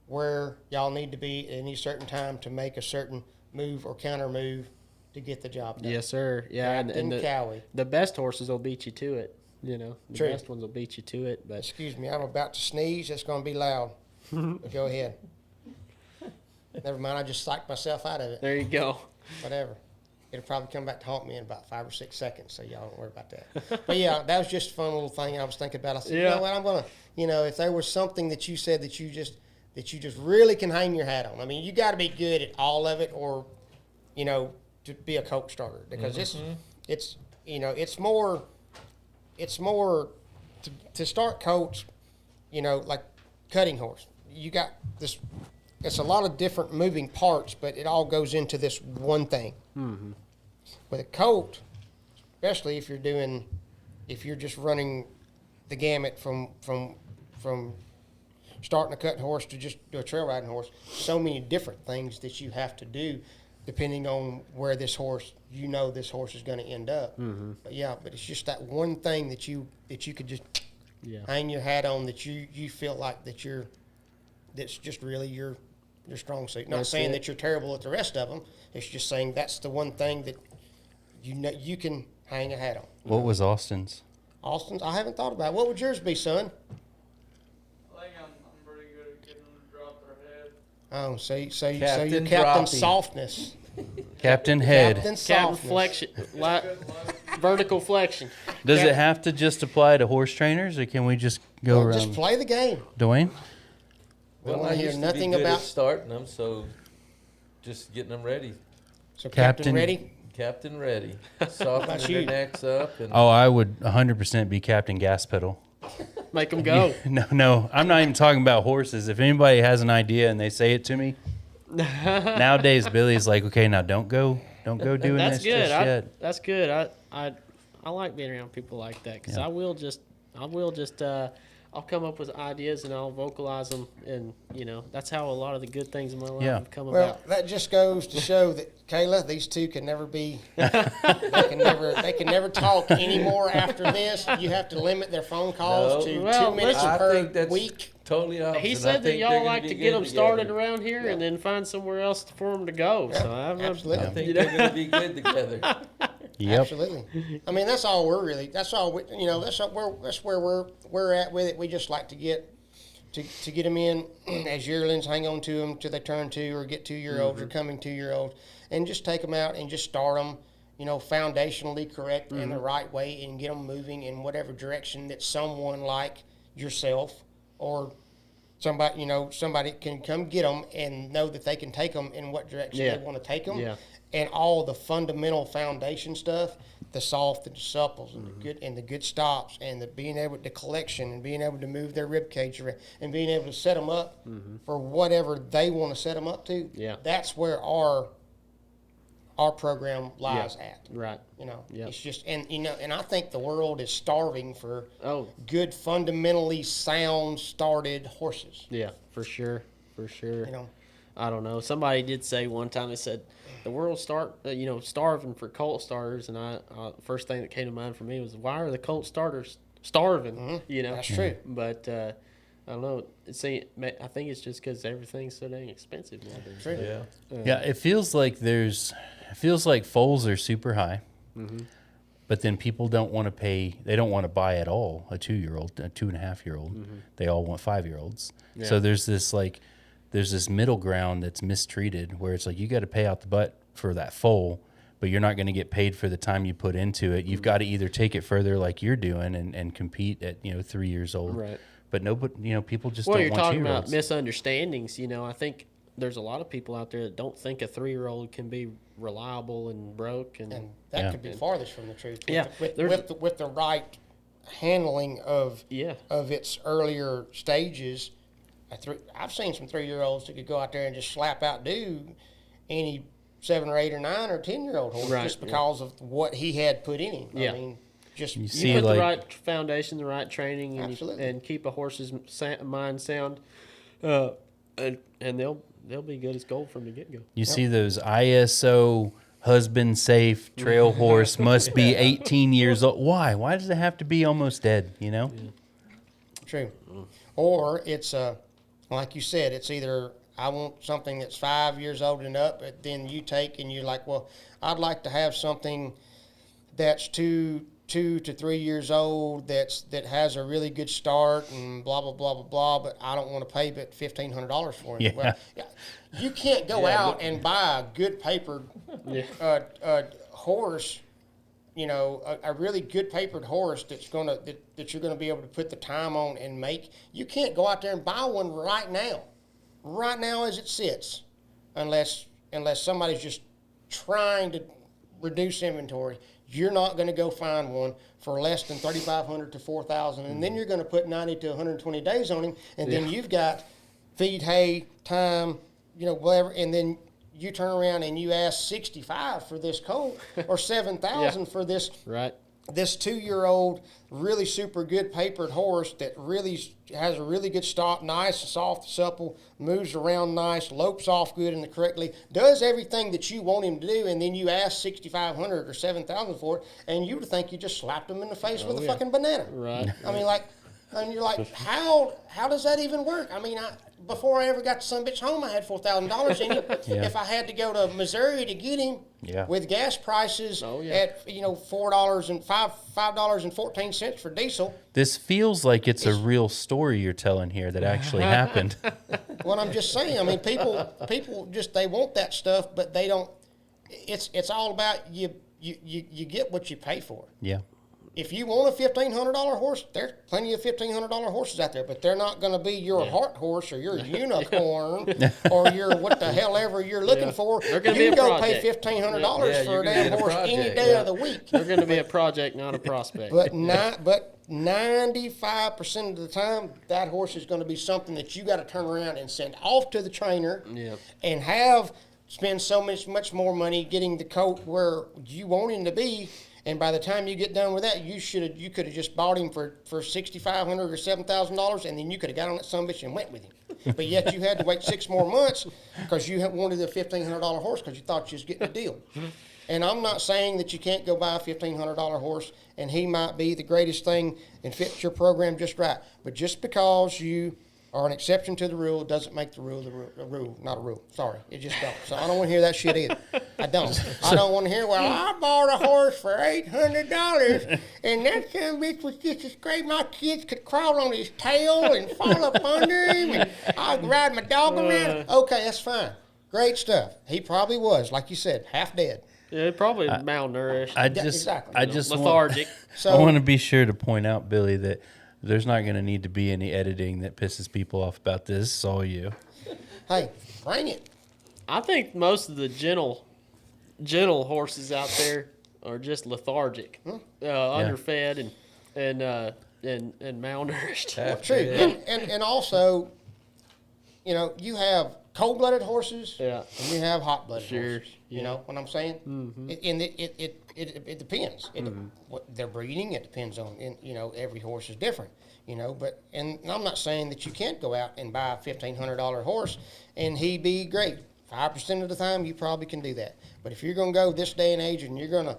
where y'all need to be at any certain time to make a certain move or counter move to get the job done. Yes, sir. Yeah, Captain and Cowie. the best horses will beat you to it. The True. best ones will beat you to it. But Excuse me, I'm about to sneeze. It's going to be loud. But go ahead. Never mind, I just psyched myself out of it. there you go. Whatever. It'll probably come back to haunt me in about 5 or 6 seconds, so y'all don't worry about that. But yeah, that was just a fun little thing I was thinking about. I said, you Yeah. know what, I'm gonna, if there was something that you said that you just really can hang your hat on. I mean, you got to be good at all of it, or to be a colt starter, because it's more to start colts. Like cutting horse, you got this. It's a lot of different moving parts, but it all goes into this one thing. Mm-hmm. With a colt, especially if you're just running the gamut from starting a cutting horse to just do a trail riding horse, so many different things that you have to do depending on where this horse is going to end up. Mm-hmm. But it's just that one thing that you could just hang your hat on, that you feel like that that's just really your strong suit. Not That's saying it. that you're terrible at the rest of them. It's just saying that's the one thing that you know you can hang a hat on. What was Austin's? Austin's, I haven't thought about it. What would yours be, son? I think I'm pretty good at getting them to drop their head. Oh, so you're Captain Captain Droppy. Softness. Captain Head. Captain Captain Softness. flexion, vertical flexion. Does it have to just apply to horse trainers, or can we just go Well, just around? play the game. Dwayne? We Well, wanna I hear used to nothing be good about- at starting them, so just getting them ready. So Captain- Captain ready? Captain ready. Softening you? their necks up. And Oh, I would 100% be Captain Gas Pedal. Make them go. No, I'm not even talking about horses. If anybody has an idea and they say it to me, nowadays Billy's like, okay, now don't go doing That's this good. just yet. That's good. I like being around people like that because Yeah. I will just I'll come up with ideas and I'll vocalize them, and that's how a lot of the good things in my life Yeah. have come Well, about. that just goes to show that Kayla, these two can never be. they can never talk anymore after this. You have to limit their phone calls No. to Well, 2 minutes I per think that's week. totally opposite. He I said that think they're y'all gonna like be to good get them started together. around here and then find somewhere else for them to go. So I'm Absolutely. I think they're going to be good together. Yep. Absolutely. I mean, that's all we're really. That's all. That's where we're at with it. We just like to get them in as yearlings, hang on to them till they turn 2 or get 2-year-olds or coming 2-year-olds, and just take them out and just start them, foundationally correct in the right way and get them moving in whatever direction that someone like yourself or somebody can come get them and know that they can take them in what direction Yeah. they want to take them. Yeah. And all the fundamental foundation stuff, the soft and the supples and the good stops and the being able to collection and being able to move their rib cage around and being able to set them up for whatever they want to set them up to. Yeah. That's where our program lies at. right. Yeah. It's just and I think the world is starving for Oh, good fundamentally sound started horses. yeah, for sure. You know. I don't know. Somebody did say one time, they said the world's starving for Colt starters, and first thing that came to mind for me was, why are the Colt starters starving? That's true. But I don't know. I think it's just because everything's so dang expensive nowadays. True. Yeah. Yeah, it feels like foals are super high, but then people don't want to pay. They don't want to buy at all a 2-year-old, a 2.5-year-old. They all want 5-year-olds. So Yeah. there's this middle ground that's mistreated, where it's like you got to pay out the butt for that foal, but you're not going to get paid for the time you put into it. You've got to either take it further like you're doing and compete at 3 years old. Right. But people just Well, don't you're want talking about 2-year-olds. misunderstandings. I think there's a lot of people out there that don't think a 3-year-old can be reliable and broke. And That Yeah. could be farthest from the truth. Yeah, With the right handling of yeah, its earlier stages, I've seen some 3-year-olds that could go out there and just slap out any 7 or 8 or 9 or 10-year-old horse Right, just yeah. because of what he had put in him. Yeah. I mean, just You you see, put like- the right foundation, the right training, and, Absolutely. and keep a horse's mind sound, and they'll be good as gold from the get go. You see those ISO husband safe trail horse must be 18 years old. Why? Why does it have to be almost dead? True. Or it's like you said, it's either I want something that's 5 years old and up, but then you take and you're like, well, I'd like to have something that's 2 to 3 years old that has a really good start and blah blah blah blah blah, but I don't want to pay but $1,500 for it. Yeah. Well, you can't go out and buy a good papered horse. A really good papered horse that you're gonna be able to put the time on and make. You can't go out there and buy one right now as it sits, unless somebody's just trying to reduce inventory. You're not going to go find one for less than $3,500 to $4,000, and then you're going to put 90 to 120 days on him, and then you've got feed, hay, time, whatever, and then you turn around and you ask 65 for this colt or 7,000 for this Right. 2-year-old really super good papered horse that really has a really good stop, nice, soft, supple, moves around nice, lopes off good and correctly, does everything that you want him to do, and then you ask 6,500 or 7,000 for it, and you would think you just slapped him in the face with a fucking banana. Right. I mean, and you're like, how does that even work? I mean, before I ever got the son bitch home, I had $4,000 in it. Yeah. If I had to go to Missouri to get him, Yeah. with gas prices at $4.14 for diesel. This feels like it's a real story you're telling here that actually happened. What I'm just saying, I mean, people just they want that stuff, but they don't. It's all about you get what you pay for. Yeah. If you want a $1,500 horse, there's plenty of $1,500 horses out there, but they're not going to be your heart horse or your unicorn or your what the hell ever you're looking for. They're You gonna be can a go pay project. $1,500 Yeah, for you're a gonna damn get a horse any project, day of the week. They're going to be a project, not a prospect. But 95% of the time, that horse is going to be something that you got to turn around and send off to the trainer and spend so much more money getting the colt where you want him to be. And by the time you get done with that, you could have just bought him for $6,500 or $7,000, and then you could have got on that sumbitch and went with him. But yet you had to wait 6 more months because you wanted a $1,500 horse because you thought you was getting a deal. And I'm not saying that you can't go buy a $1,500 horse and he might be the greatest thing and fit your program just right. But just because you are an exception to the rule doesn't make the rule a rule, not a rule. Sorry, it just don't. So I don't want to hear that shit either. I don't. I don't want to hear, well, I bought a horse for $800 and that son of a bitch was just as great. My kids could crawl on his tail and fall up under him and I'd ride my dog around. Okay, that's fine. Great stuff. He probably was, like you said, half dead. Yeah, probably malnourished. Exactly. I just lethargic. So I want to be sure to point out, Billy, that there's not going to need to be any editing that pisses people off about this. It's all you. hey, bring it. I think most of the gentle horses out there are just lethargic, underfed and malnourished. True. And also, you have cold-blooded horses and you have hot-blooded horses. You know what I'm saying? Mm-hmm. It depends. What they're breeding, it depends on. Every horse is different. But I'm not saying that you can't go out and buy a $1,500 horse and he be great. 5% of the time, you probably can do that. But if you're going to go this day and age and you're gonna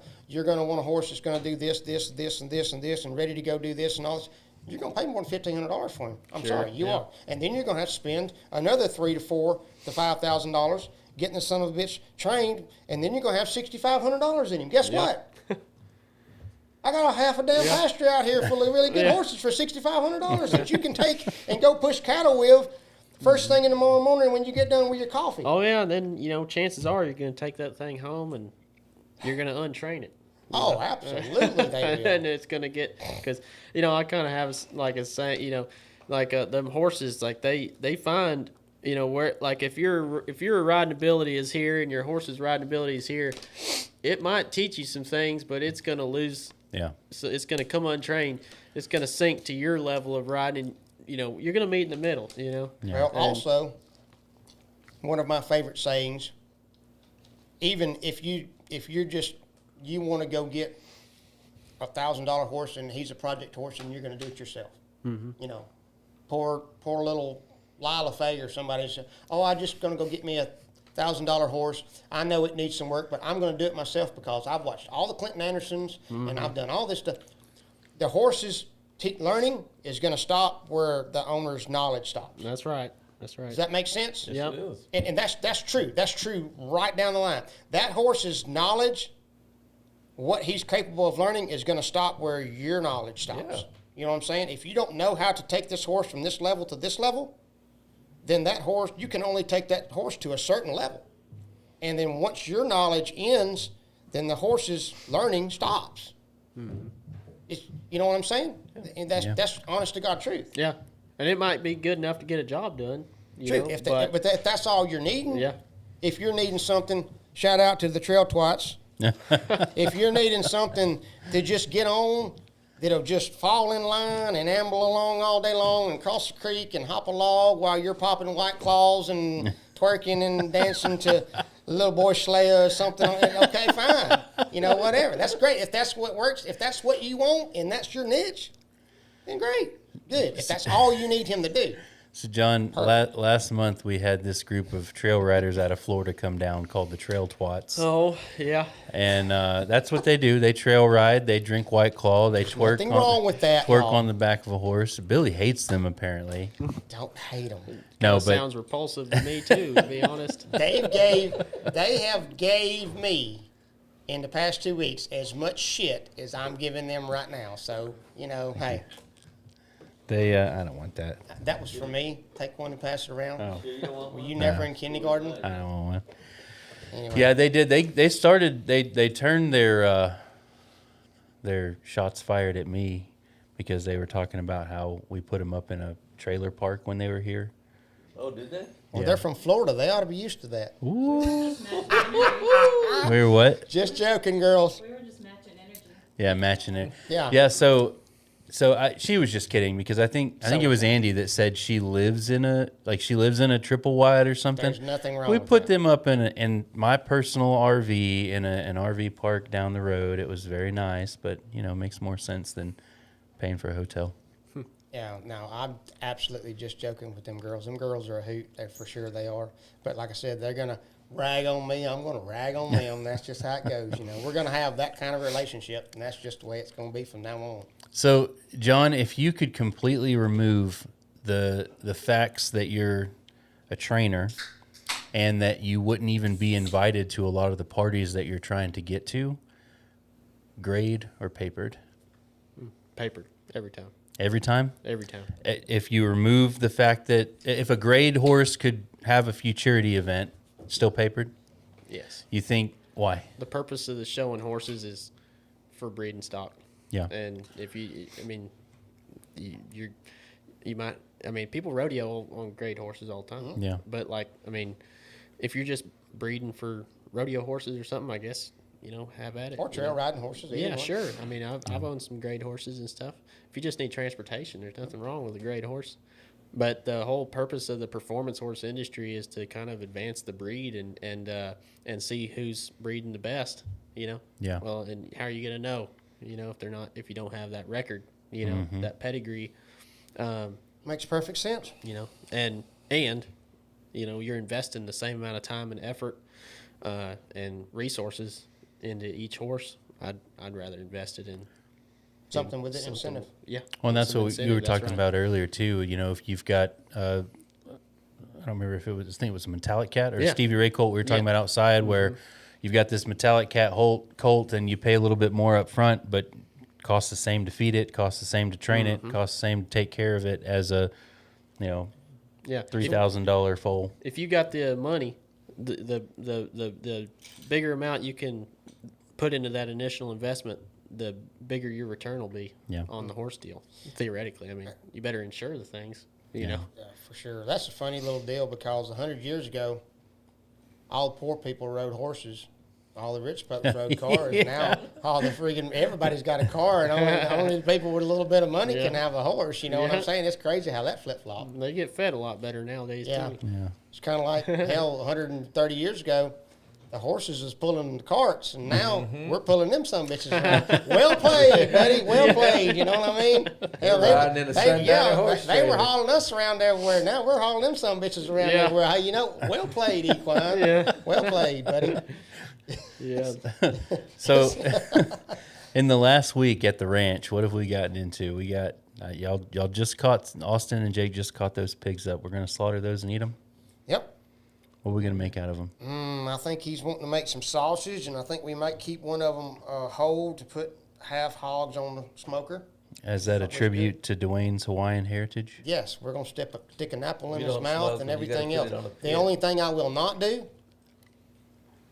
want a horse that's going to do this, and ready to go do this and all this, you're going to pay more than $1,500 for him. I'm sorry, you are. And then you're going to have to spend another $3,000 to $4,000 to $5,000 getting the son of a bitch trained, and then you're going to have $6,500 in him. Guess what? I got a half a damn pasture out here full of really good horses for $6,500 that you can take and go push cattle with first thing in the morning when you get done with your coffee. Oh, yeah, and then, chances are you're going to take that thing home and you're going to untrain it. Oh, absolutely they will. And it's going to get, because, I kind of have like a saying, them horses, like they find, where, like if your riding ability is here and your horse's riding ability is here, it might teach you some things, but it's going to lose. Yeah. So it's going to come untrained. It's going to sink to your level of riding. You're going to meet in the middle, Yeah. Well, also, one of my favorite sayings, even if you want to go get a $1,000 horse and he's a project horse and you're going to do it yourself. Mm-hmm. Poor little Lila Faye or somebody said, oh, I'm just going to go get me a $1,000 horse. I know it needs some work, but I'm going to do it myself because I've watched all the Clinton Andersons and I've done all this stuff. The horses learning is going to stop where the owner's knowledge stops. That's right. Does that make sense? Yep. It is. And that's true. That's true right down the line. That horse's knowledge, what he's capable of learning, is going to stop where your knowledge stops. Yeah. You know what I'm saying? If you don't know how to take this horse from this level to this level, then that horse, you can only take that horse to a certain level. And then once your knowledge ends, then the horse's learning stops. You know what I'm saying? And that's honest to God truth. Yeah. And it might be good enough to get a job done. True. If that's all you're needing, Yeah. if you're needing something, shout out to the trail twats. If you're needing something to just get on, that'll just fall in line and amble along all day long and cross the creek and hop a log while you're popping White Claws and twerking and dancing to Little Boy Slayer or something. Okay, fine. Whatever. That's great. If that's what works, if that's what you want and that's your niche, then great. Good. If that's all you need him to do. So, John, last month we had this group of trail riders out of Florida come down called the Trail Twats. Oh, yeah. And that's what they do. They trail ride. They drink White Claw. They twerk. Nothing wrong with that, Twerk y'all. on the back of a horse. Billy hates them, apparently. Don't hate them. No, That but sounds repulsive to me, too, to be honest. They have gave me in the past 2 weeks as much shit as I'm giving them right now. So, hey, they, I don't want that. that was for me. Take one and pass it around. Oh, Sure you don't want Were one? you never in kindergarten? I don't want one. Anyway. Yeah, they did. They started. They turned their shots fired at me because they were talking about how we put them up in a trailer park when they were here. Oh, did they? Well, Yeah. they're from Florida. They ought to be used to that. Ooh. Just matching energy. We were what? Just joking, girls. We were just matching energy. Yeah, matching it. Yeah. Yeah. So she was just kidding because I think it was Andy that said she lives in a triple wide or something. There's nothing wrong We with put that. them up in my personal RV in an RV park down the road. It was very nice, but makes more sense than paying for a hotel. Yeah, no, I'm absolutely just joking with them girls. Them girls are a hoot. They're for sure they are. But like I said, they're gonna rag on me. I'm gonna rag on them. That's just how it goes. We're gonna have that kind of relationship, and that's just the way it's gonna be from now on. So, John, if you could completely remove the facts that you're a trainer and that you wouldn't even be invited to a lot of the parties that you're trying to get to, grade or papered? Papered every time. Every time? Every time. If you remove the fact that if a grade horse could have a futurity event, still papered? Yes. You think, why? The purpose of the showing horses is for breeding stock. Yeah. And if you might, people rodeo on grade horses all the time. Yeah. But if you're just breeding for rodeo horses or something, I guess, have at it. Or trail riding horses. either Yeah, one. sure. I've owned some grade horses and stuff. If you just need transportation, there's nothing wrong with a grade horse. But the whole purpose of the performance horse industry is to kind of advance the breed and see who's breeding the best. Yeah. Well, and how are you going to know? If you don't have that record, that pedigree, Makes perfect sense. and you're investing the same amount of time and effort and resources into each horse. I'd rather invest it in Something with it, something- incentive. Yeah. Well, and that's some what you incentive, were that's talking right. about earlier too. If you've got, I don't remember if I think it was a metallic cat or Yeah. Stevie Ray colt. We were talking Yeah. about outside where you've got this metallic cat colt, and you pay a little bit more up front, but costs the same to feed it, costs the same to train it, costs the same to take care of it as a, Yeah. $3,000 foal. If you got the money, the bigger amount you can put into that initial investment, the bigger your return will be Yeah. on the horse deal. Theoretically, you better insure the things. You know. Yeah, for sure. That's a funny little deal because 100 years ago, all the poor people rode horses. All the rich folks rode cars. Yeah. Now, all the freaking everybody's got a car, and only the people with a little bit of money can Yeah. have a horse. You know what I'm Yeah. saying? It's crazy how that flip flop. They get fed a lot better nowadays Yeah. too. Yeah. It's kind of like hell. 130 years ago, the horses was pulling the carts, and now we're pulling them some bitches around. Well played, buddy. Well played. You know what I mean? Hell, Riding in a sundown horse they were trailer. hauling us around everywhere. Now we're hauling them some bitches around Yeah. everywhere. Hey, well played, Equine. Yeah. Well played, buddy. Yeah. So, in the last week at the ranch, what have we gotten into? We got y'all just caught Austin and Jake just caught those pigs up. We're gonna slaughter those and eat them. Yep. What are we gonna make out of them? I think he's wanting to make some sausage, and I think we might keep one of them whole to put half hogs on the smoker. Is that a Sounds tribute to Dwayne's Hawaiian heritage? Yes, we're going to stick an apple in You his don't mouth smoke and it, you gotta everything put else. it on a The pit. only thing I will not do,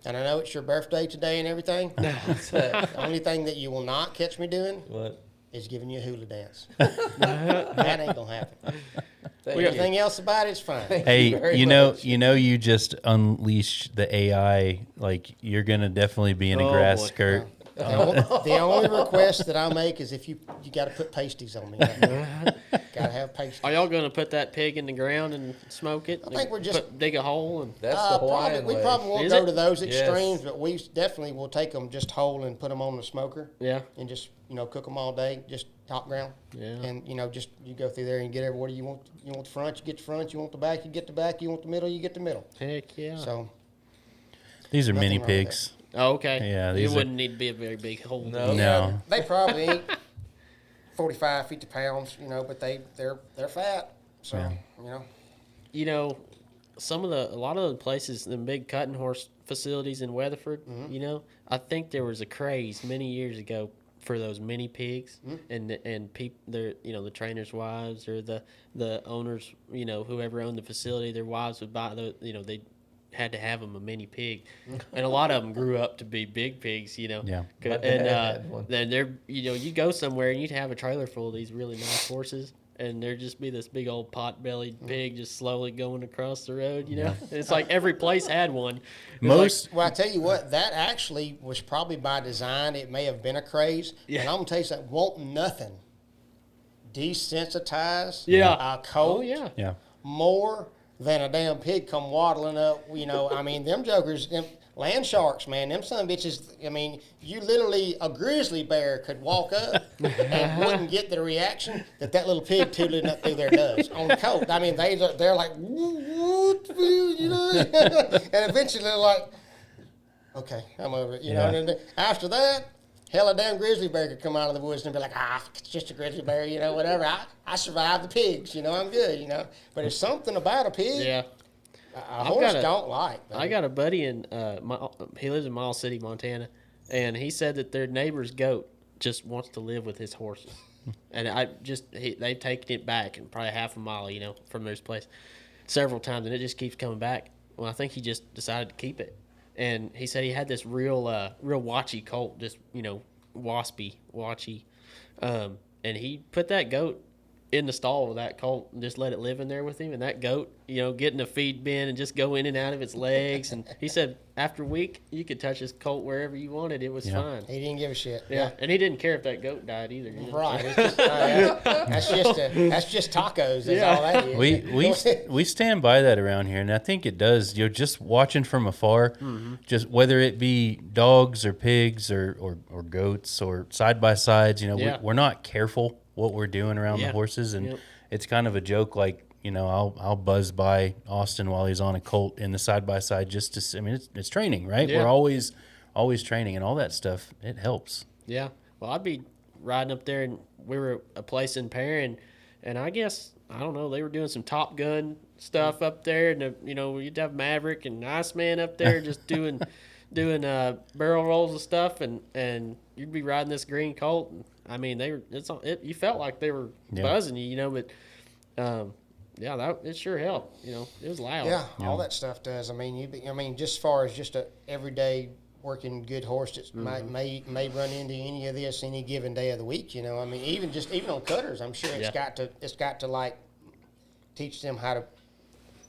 and I know it's your birthday today and everything, What's that? the only thing that you will not catch me doing What? is giving you a hula dance. That ain't going to happen. Thank you. Everything else about it's fine. Hey, very you know, much. you just unleashed the AI. Like you're gonna definitely be in a Oh, grass boy. skirt The only request that I make is if you got to put pasties on me. Got to have pasties. Are y'all gonna put that pig in the ground and smoke it? I think we're just- dig a hole and. That's the Hawaiian We way. probably won't Is go it? to those Yes. extremes, but we definitely will take them just whole and put them on the smoker Yeah. and just cook them all day, just top ground. Yeah. And just you go through there and get what do you want? You want the front, you get the front. You want the back, you get the back. You want the middle, you get the middle. Heck yeah. So These are Nothing mini wrong with pigs. Oh, okay. Yeah, It these are- wouldn't need to be a very big hole. No. No. they probably ain't 45, 50 pounds, but they're fat. So Yeah. A lot of the places, the big cutting horse facilities in Weatherford, I think there was a craze many years ago for those mini pigs, and people, the trainers' wives or the owners, whoever owned the facility, their wives would buy they had to have them a mini pig, and a lot of them grew up to be big pigs, Yeah. My and dad had one. then they're you go somewhere and you'd have a trailer full of these really nice horses. And there'd just be this big old pot-bellied pig just slowly going across the road, And it's like every place had one. It was Most Well, I tell you what, that actually was probably by design. It may have been a craze. Yeah. And I'm going to tell you something, won't nothing desensitize Yeah. a colt yeah. yeah. more than a damn pig come waddling up. Them jokers, them land sharks, man, them son of bitches, you literally, a grizzly bear could walk up and wouldn't get the reaction that little pig tootling up through there does on the colt. They're like, and eventually they're like, okay, I'm over it, Yeah. And then after that, hell, a damn grizzly bear could come out of the woods and be like, it's just a grizzly bear, whatever. I survived the pigs, I'm good, But there's something about a pig Yeah. a horse don't like. I got a buddy in he lives in Miles City, Montana, and he said that their neighbor's goat just wants to live with his horses, and they've taken it back and probably half a mile, from this place, several times, and it just keeps coming back. Well, I think he just decided to keep it, and he said he had this real watchy colt, just watchy, and he put that goat in the stall with that colt and just let it live in there with him, and that goat get in a feed bin and just go in and out of its legs, and he said after a week you could touch his colt wherever you wanted, it was Yeah. fine. He didn't give a shit. Yeah, and he didn't care if that goat died either. Right. It's just, that's just tacos. That's all that is. We stand by that around here, and I think it does. You're just watching from afar, just whether it be dogs or pigs or goats or side by sides. Yeah. We're not careful what we're doing around Yeah. the horses, and Yep. it's kind of a joke. Like I'll buzz by Austin while he's on a colt in the side by side just to. It's training, right? Yeah. We're always training, and all that stuff. It helps. Yeah. Well, I'd be riding up there, and we were at a place in Perrin, and I guess, I don't know, they were doing some Top Gun stuff up there, and you'd have Maverick and Iceman up there just doing barrel rolls and stuff, and you'd be riding this green colt. And, you felt like they were Yeah. buzzing you, but it sure helped. It was loud. Yeah, all that stuff does. Just as far as just a everyday working good horse that may run into any of this any given day of the week. Even on cutters, I'm sure it's got to like teach them how to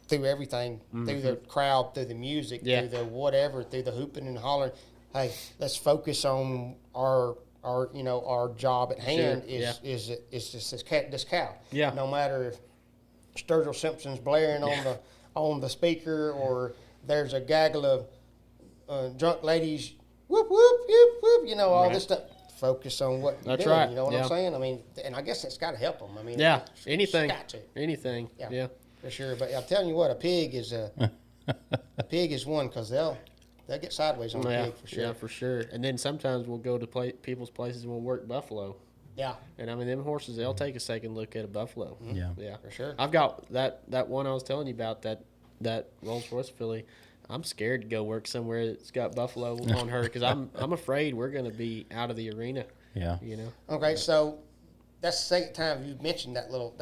through everything, through the crowd, through the music, Yeah. through the whatever, through the hooping and hollering. Hey, let's focus on our job at hand Sure, is just this cow. Yeah. No matter if Sturgill Simpson's blaring on the speaker or there's a gaggle of drunk ladies whoop whoop whoop whoop, all Right. this stuff. Focus on what you're That's doing, right, You know what yeah. I'm saying? And I guess it's got to help them. Yeah. It's Anything. got to. Anything. Yeah. Yeah. For sure. But I'm telling you what, a pig is one because they'll get sideways on a Yeah, pig for sure. yeah, for sure. And then sometimes we'll go to people's places and we'll work buffalo. Yeah, And them horses, they'll take a second look at a buffalo. Yeah. Yeah, for sure. I've got that one I was telling you about, that Rolls Royce filly. I'm scared to go work somewhere that's got buffalo on her because I'm afraid we're going to be out of the arena. Yeah. Okay, so that's the second time you've mentioned that little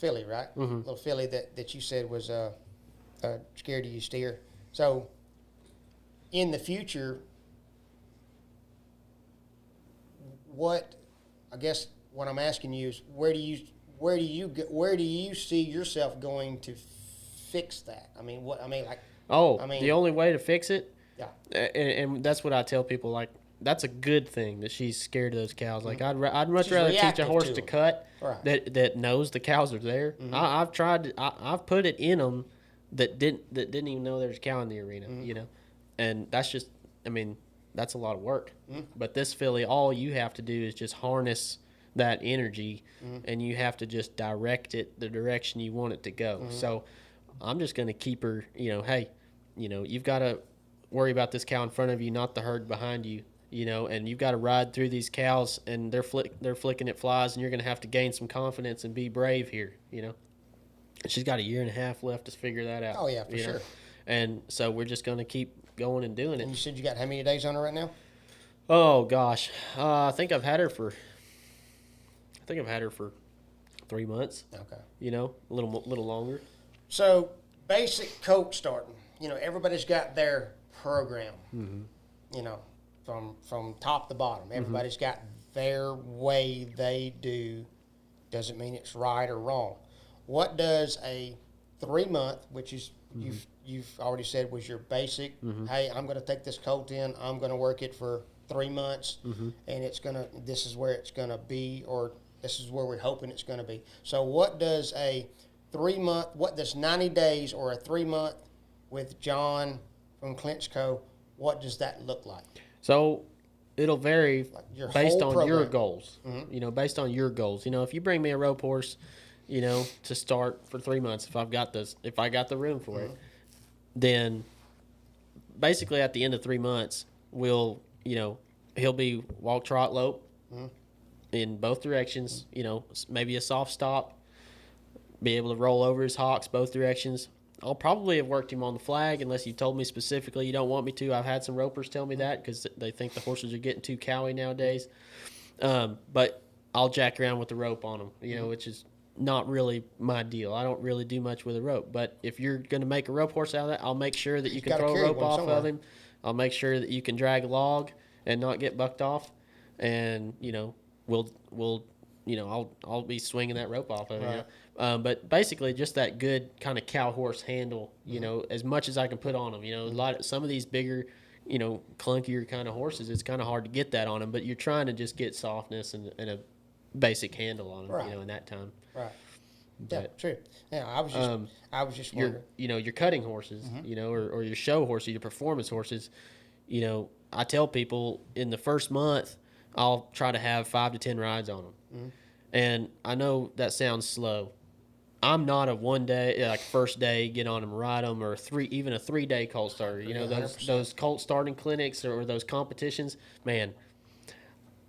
filly, right? Little filly that you said was scared of you steer. So in the future, what I'm asking you is where do you see yourself going to fix that? The only way to fix it, yeah. and that's what I tell people, like that's a good thing that she's scared of those cows. Like I'd much rather teach a reactive horse to to them. cut Right. that knows the cows are there. I've tried. I've put it in them that didn't even know there's a cow in the arena. You know, and that's just. I mean, that's a lot of work. But this filly, all you have to do is just harness that energy, and you have to just direct it the direction you want it to go. So I'm just going to keep her. You know, hey, you know, you've got to worry about this cow in front of you, not the herd behind you. You know, and you've got to ride through these cows, and they're flicking at flies, and you're going to have to gain some confidence and be brave here. You know, she's got a year and a half left to figure that out. Oh, yeah, for you know? sure. And so we're just going to keep going and doing And you it. said you got how many days on her right now? Oh gosh, I think I've had her for 3 months. Okay. You know, a little longer. So basic colt starting. You know, everybody's got their program. You know, from top to bottom, everybody's got their way they do. Doesn't mean it's right or wrong. What does a 3 month, which is you've already said was your basic? Hey, I'm going to take this colt in. I'm going to work it for 3 months, and this is where it's gonna be, or this is where we're hoping it's gonna be. So what does a 3 month, what does 90 days or a 3 month with John from Clinch Co., what does that look like? So it'll vary your based whole on your program. goals. You know, based on your goals. You know, if you bring me a rope horse, you know, to start for 3 months, if I got the room for it, then basically at the end of 3 months, he'll be walk, trot, lope in both directions. You know, maybe a soft stop, be able to roll over his hocks both directions. I'll probably have worked him on the flag unless you told me specifically you don't want me to. I've had some ropers tell me that because they think the horses are getting too cowy nowadays. But I'll jack around with the rope on them, you know, which is not really my deal. I don't really do much with a rope. But if you're going to make a rope horse out of that, I'll make sure that you can gotta throw a carry rope one off somewhere. of him. I'll make sure that you can drag a log and not get bucked off. And, you know, I'll be swinging that rope off of him. You know? But basically, just that good kind of cow horse handle. You know, as much as I can put on them. You know, some of these bigger, you know, clunkier kind of horses, it's kind of hard to get that on them. But you're trying to just get softness and a basic handle on them. Right. You know, in that time. Right. Yeah, But, true. Yeah, I was just your wondering. your cutting horses, you know, or your show horses, your performance horses, you know, I tell people in the first month I'll try to have 5 to 10 rides on them. And I know that sounds slow. I'm not a 1 day, like first day, get on them, ride them, or even a 3 day colt starter. You know, those colt starting clinics or those competitions, man,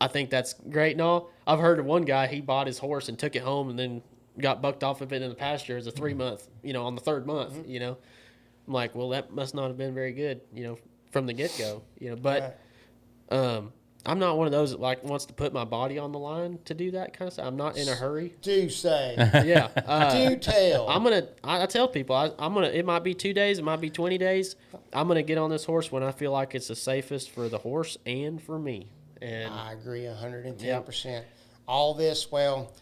I think that's great and all. I've heard of one guy, he bought his horse and took it home and then got bucked off of it in the pasture as a 3 month, you know, on the third month, you know. I'm like, well, that must not have been very good, you know, from the get go, you know. But I'm not one of those that like wants to put my body on the line to do that kind of stuff. I'm not in a hurry. Do say. Yeah. Do tell. I tell people, it might be 2 days, it might be 20 days. I'm going to get on this horse when I feel like it's the safest for the horse and for me. And I agree 110%. All this, well,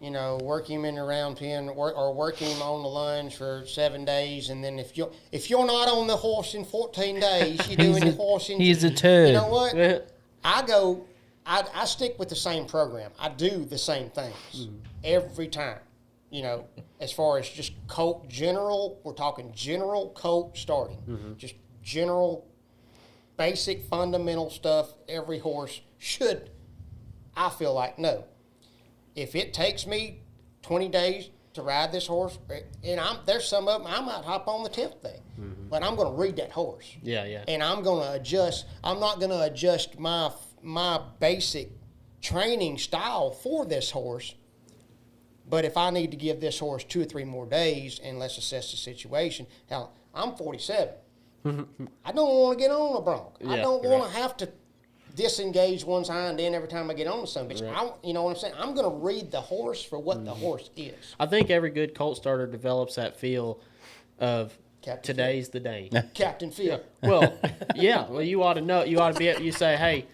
you know, work him in the round pen or work him on the lunge for 7 days, and then if you're not on the horse in 14 days, you're doing the horse in. He's a turd. You know what? I stick with the same program. I do the same things every time. You know, as far as just colt general, we're talking general colt starting, just general, basic fundamental stuff. Every horse should. I feel like no. If it takes me 20 days to ride this horse, and there's some of them I might hop on the 10th day, but I'm going to read that horse. yeah. And I'm going to adjust. I'm not going to adjust my basic training style for this horse. But if I need to give this horse 2 or 3 more days, and let's assess the situation. Now, I'm 47. I don't want to get on a bronc. I don't want to have to disengage one's hind end every time I get on the son bitch. You know what I'm saying? I'm going to read the horse for what the horse is. I think every good colt starter develops that feel of Captain today's the day. Captain Phil. Well, yeah. Well, you ought to know. You ought to be able. You say, hey,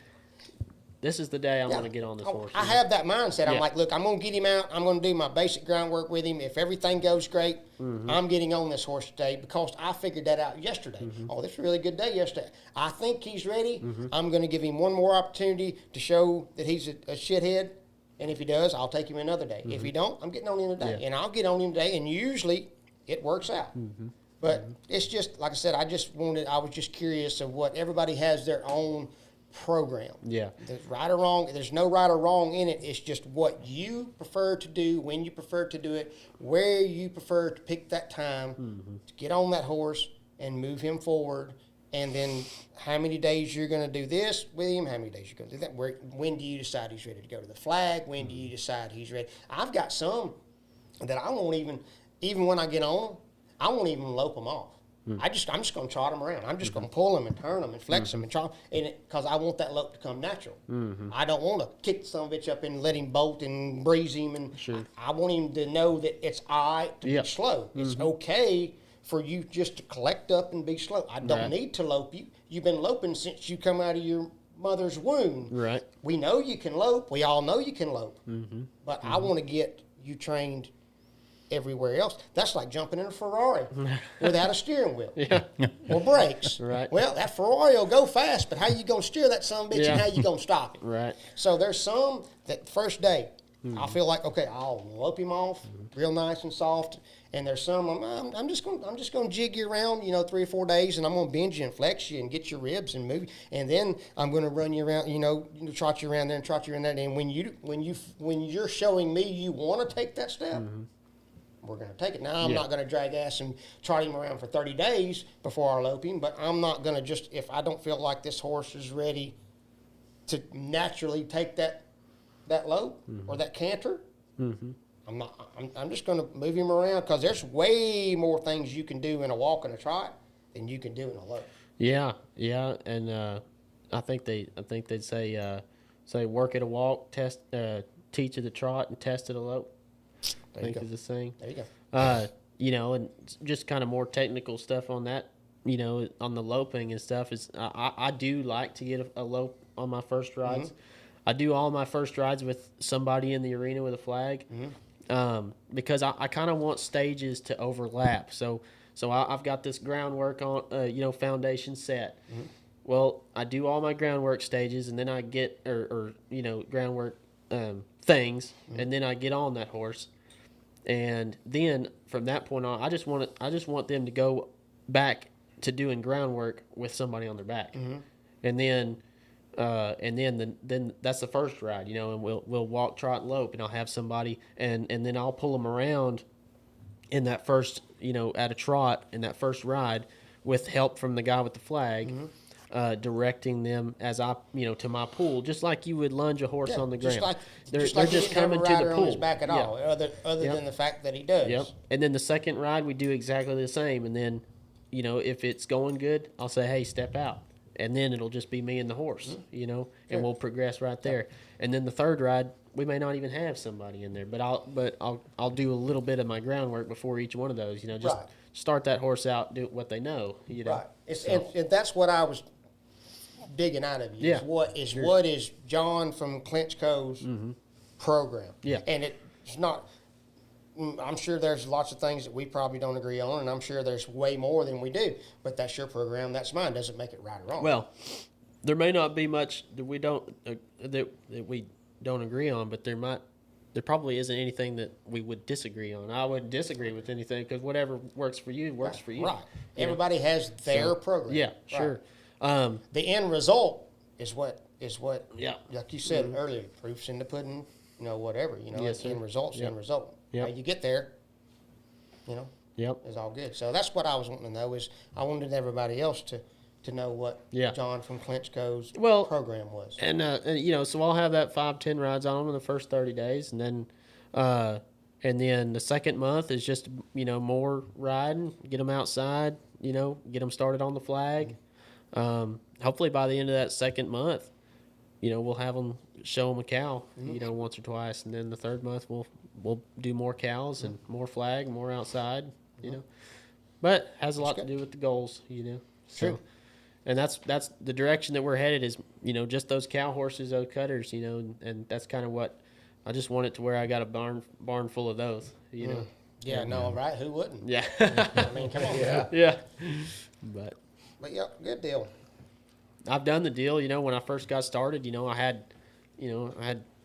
this is the day I Yeah. want to get on this Oh, horse. I have that mindset. I'm Yeah. like, look, I'm going to get him out. I'm going to do my basic groundwork with him. If everything goes great, I'm getting on this horse today because I figured that out yesterday. Oh, this is a really good day yesterday. I think he's ready. I'm going to give him one more opportunity to show that he's a shithead. And if he does, I'll take him another day. If he don't, I'm getting on him today. Yeah. And I'll get on him today. And usually it works out. But it's just, like I said, I was just curious of what everybody has their own program. Yeah. There's right or wrong. There's no right or wrong in it. It's just what you prefer to do, when you prefer to do it, where you prefer to pick that time to get on that horse and move him forward. And then how many days you're going to do this with him, how many days you're going to do that. When do you decide he's ready to go to the flag? When do you decide he's ready? I've got some that I won't even when I get on them, I won't even lope them off. I'm just going to trot them around. I'm just going to pull them and turn them and flex them and trot because I want that lope to come natural. I don't want to kick the son of a bitch up and let him bolt and breeze him. And I want him to know that it's all right to Yep. be slow. It's okay for you just to collect up and be slow. I don't Right. need to lope you. You've been loping since you come out of your mother's womb. Right. We know you can lope. We all know you can lope. But I want to get you trained everywhere else. That's like jumping in a Ferrari without a steering wheel or brakes. Right. Well, that Ferrari will go fast, but how you going to steer that son of a bitch Yeah. and how you going to stop it? Right. So there's some that first day, I feel like, okay, I'll lope him off real nice and soft. And there's some I'm just going to jig you around, 3 or 4 days, and I'm going to bend you and flex you and get your ribs and move. And then I'm going to run you around, trot you around there and trot you around there. And when you're showing me you want to take that step, we're going to take it. Now, I'm not going to drag ass and trot him around for 30 days before I lope him, but I'm not going to just, if I don't feel like this horse is ready to naturally take that lope or that canter, I'm just going to move him around because there's way more things you can do in a walk and a trot than you can do in a lope. Yeah, and I think they'd say work at a walk, test, teach at a trot, and test at a lope. I think is the saying. There you go. And just kind of more technical stuff on that. On the loping and stuff is I do like to get a lope on my first rides. I do all my first rides with somebody in the arena with a flag, because I kind of want stages to overlap. So I've got this groundwork on, foundation set. Well, I do all my groundwork stages, and then I get groundwork things, and then I get on that horse, and then from that point on, I just want them to go back to doing groundwork with somebody on their back, and then that's the first ride, and we'll walk, trot, and lope, and I'll have somebody, and then I'll pull them around in that first, at a trot in that first ride with help from the guy with the flag, directing them as I, to my pool, just like you would lunge a horse on the ground. They're just he just didn't have a coming to the rider pool on his back at all, other Yep. than the fact that he does. Yep. And then the second ride, we do exactly the same. And then, if it's going good, I'll say, hey, step out. And then it'll just be me and the horse, and we'll progress right there. And then the third ride, we may not even have somebody in there, but I'll do a little bit of my groundwork before each one of those, just Right. start that horse out, do what they know, Right. And that's what I was digging out of you. Yeah. What is John from Clinch Co.'s program? Yeah. And it's not. I'm sure there's lots of things that we probably don't agree on, and I'm sure there's way more than we do. But that's your program. That's mine. Doesn't make it right or wrong. Well, there may not be much that we don't agree on, but there probably isn't anything that we would disagree on. I wouldn't disagree with anything because whatever works for you works for you. Right. Everybody has their program. Yeah, Right. sure. The end result is what Yeah. like you said earlier, proofs in the pudding, whatever, Yes, sir. end result's the Yep. end result. Yep. How you get there, Yep. is all good. So that's what I was wanting to know is I wanted everybody else to know what Yeah. John from Clinch Co.'s Well, program was. And so I'll have that 5-10 rides on them in the first 30 days, and then the second month is just more riding, get them outside, get them started on the flag. Hopefully by the end of that second month, we'll have them show them a cow, once or twice, and then the third month we'll do more cows and more flag, more outside, But has a lot to do with the goals, So, True. and that's the direction that we're headed is, just those cow horses, those cutters, and that's kind of what I just want it to where I got a barn full of those, Yeah, no, right? Who wouldn't? Yeah. I mean, come on. Yeah. But But yeah, good deal. I've done the deal, when I first got started, I had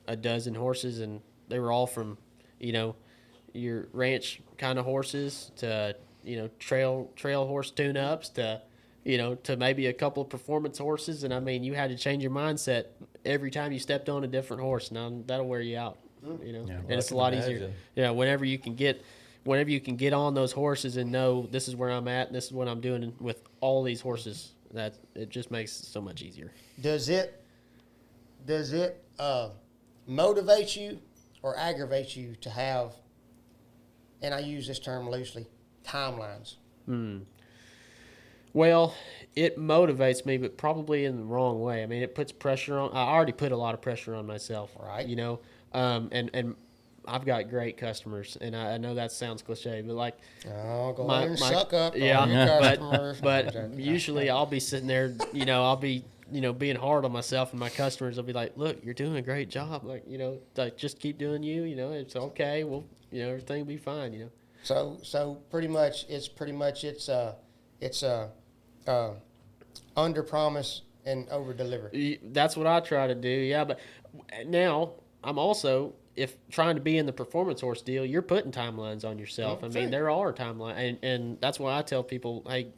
a dozen horses and they were all from, your ranch kind of horses to, trail horse tune-ups to, to maybe a couple of performance horses. And I mean, you had to change your mindset every time you stepped on a different horse. Now that'll wear you out, and it's a lot easier. Yeah. Whenever you can get on those horses and know this is where I'm at and this is what I'm doing with all these horses, that it just makes it so much easier. Does it motivate you or aggravate you to have, and I use this term loosely, timelines? Well, it motivates me, but probably in the wrong way. I mean, it puts pressure on. I already put a lot of pressure on myself, Right. And I've got great customers, and I know that sounds cliche, but like, Oh, go ahead and suck up. yeah, all your customers. but usually I'll be sitting there, I'll be, being hard on myself, and my customers will be like, "Look, you're doing a great job. Like, like just keep doing you. It's okay. Well, everything will be fine. So pretty much it's under promise and over deliver. That's what I try to do. Yeah, but now I'm also, if trying to be in the performance horse deal, you're putting timelines on yourself. I mean, there are timelines, and that's why I tell people, hey,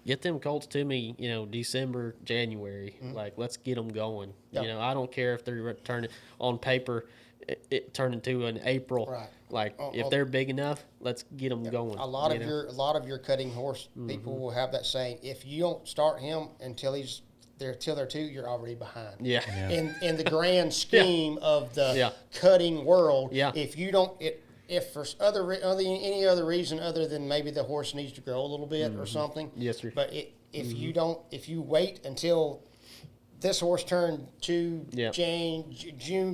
get them colts to me, December, January. Like, let's get them going. Yeah. I don't care if they're turning on paper, it turned into an April. Right. Like, if they're big enough, let's get them going. A lot of your cutting horse people will have that saying: if you don't start him until they're 2, you're already behind. Yeah. In the grand scheme of the cutting world, if you don't if for any other reason other than maybe the horse needs to grow a little bit or something. Yes, sir. But if you wait until this horse turned to June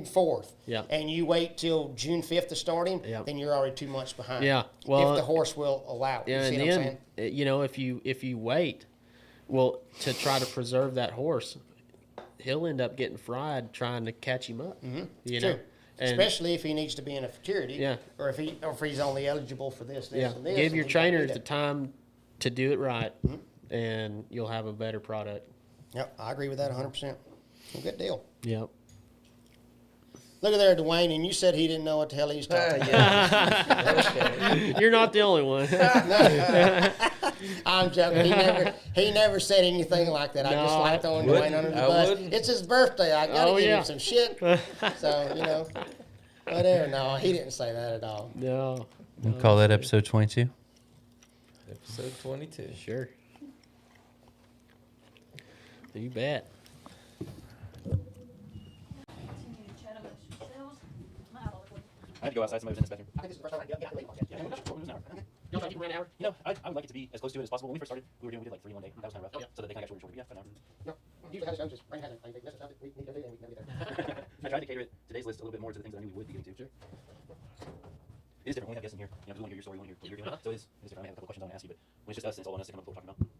4th, and you wait till June 5th to start him, then you're already 2 months behind. Yeah, well, if the horse will allow it. Yeah, You see and what I'm then saying? if you wait, well, to try to preserve that horse, he'll end up getting fried trying to catch him up. You know, True. Especially if he needs to be in a futurity, or if he's only eligible for this, and this. Give and your he can't do trainers the that. time to do it right, and you'll have a better product. Yep, I agree with that 100%. Well, good deal. Yep. Look at there, Dwayne, and you said he didn't know what the hell he was talking about. Yeah. You're not the only one. I'm joking. He never said anything like that. I No, just like throwing wouldn't. Dwayne under the I bus. wouldn't. It's his birthday. I gotta Oh, give yeah. him some shit. So whatever. No, he didn't say that at all. No. We'll call that episode 22. Episode 22. Sure. You bet. Continue to chat amongst yourselves. My eye looks like- I had to go outside. Somebody was in this bathroom. I think this is the first time I get Y'all try to keep around an hour? I would like it to be as close to it as possible. When we first started, we did like 3 in one day. That was kind of rough. So that they kind of got shorter and shorter. Yeah, an hour. No, usually how this goes is Frank has a this is something we need to do and we never get there. I tried to cater today's list a little bit more to the things that I knew we would be getting to. Sure. It is different when we have guests in here. We want to hear your story, we want to hear what you're doing. So it is different. I have a couple questions I want to ask you, but when it's just us and it's all on us to come up with what we're talking about,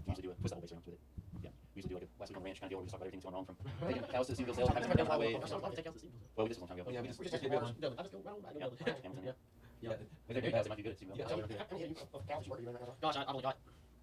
we usually do twist the whole base around with it. Yeah. We usually do like a last week on the ranch kind of deal where we just talk about everything that's going wrong from taking cows to the Seaville sales, having to come down the highway. Well, we did this a long time ago. Yeah, we just just did did one. No, I just go right on back. Yeah. Amazon, yeah. Yeah. If they're great cows, they might be good at Seaville. Yeah. So we're gonna do that. How many of cows you work doing right now? Gosh, I've only got.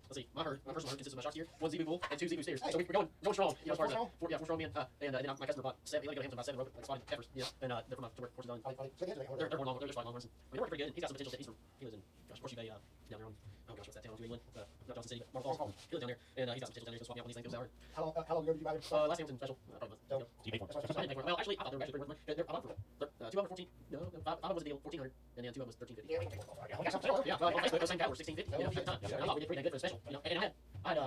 Let's see. My personal herd consists of my shots here, 1 zebu bull and 2 zebu steers. So we're going strong. As far as Four strong? 4 strong men. And then my customer bought 7. He let go hams about 7 rope, like spotted heifers. Yeah. And they're from to work horses on. They're more long. They're just like long horses. They work pretty good. He's got some potential. He lives in Horseshoe Bay down there on. Oh gosh, what's that town in New England? Not Johnson City, but Marble Falls. He lives down there, and he's got some potential down there. He's gonna swap me out on these things. Goes hour. How long ago did you buy them? Last time was in special. Probably a month ago. So you pay for them. I didn't pay for it. Well, actually, I thought they were actually pretty worth money. I bought them for 2 of them 14. No, 5 of them was a deal, 1,400, and then 2 of them was 1,350. Yeah, well, on Facebook, those same cattle were 1,650. At the time. I thought we did pretty good for a special. And I had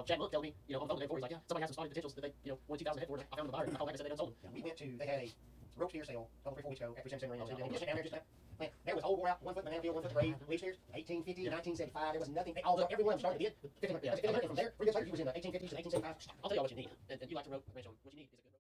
Chad Mook tell me, on the phone the day before, he's like, yeah, somebody has some spotted potentials that they, wanted 2,000 head for. I found them a buyer. I called back and said they done sold them. They had a rope steer sale a couple 3-4 weeks ago after Simpson ran. Just down there, just man, there was old wore out 1 foot banana field, 1 foot grade, leaf steers, 1850, 1975. There was nothing. Every one of them started to bid. 1,500 from there. Pretty good starter. He was in the 1850s and 1875. I'll tell you what you need. And you like to rope, what you need is a good rope.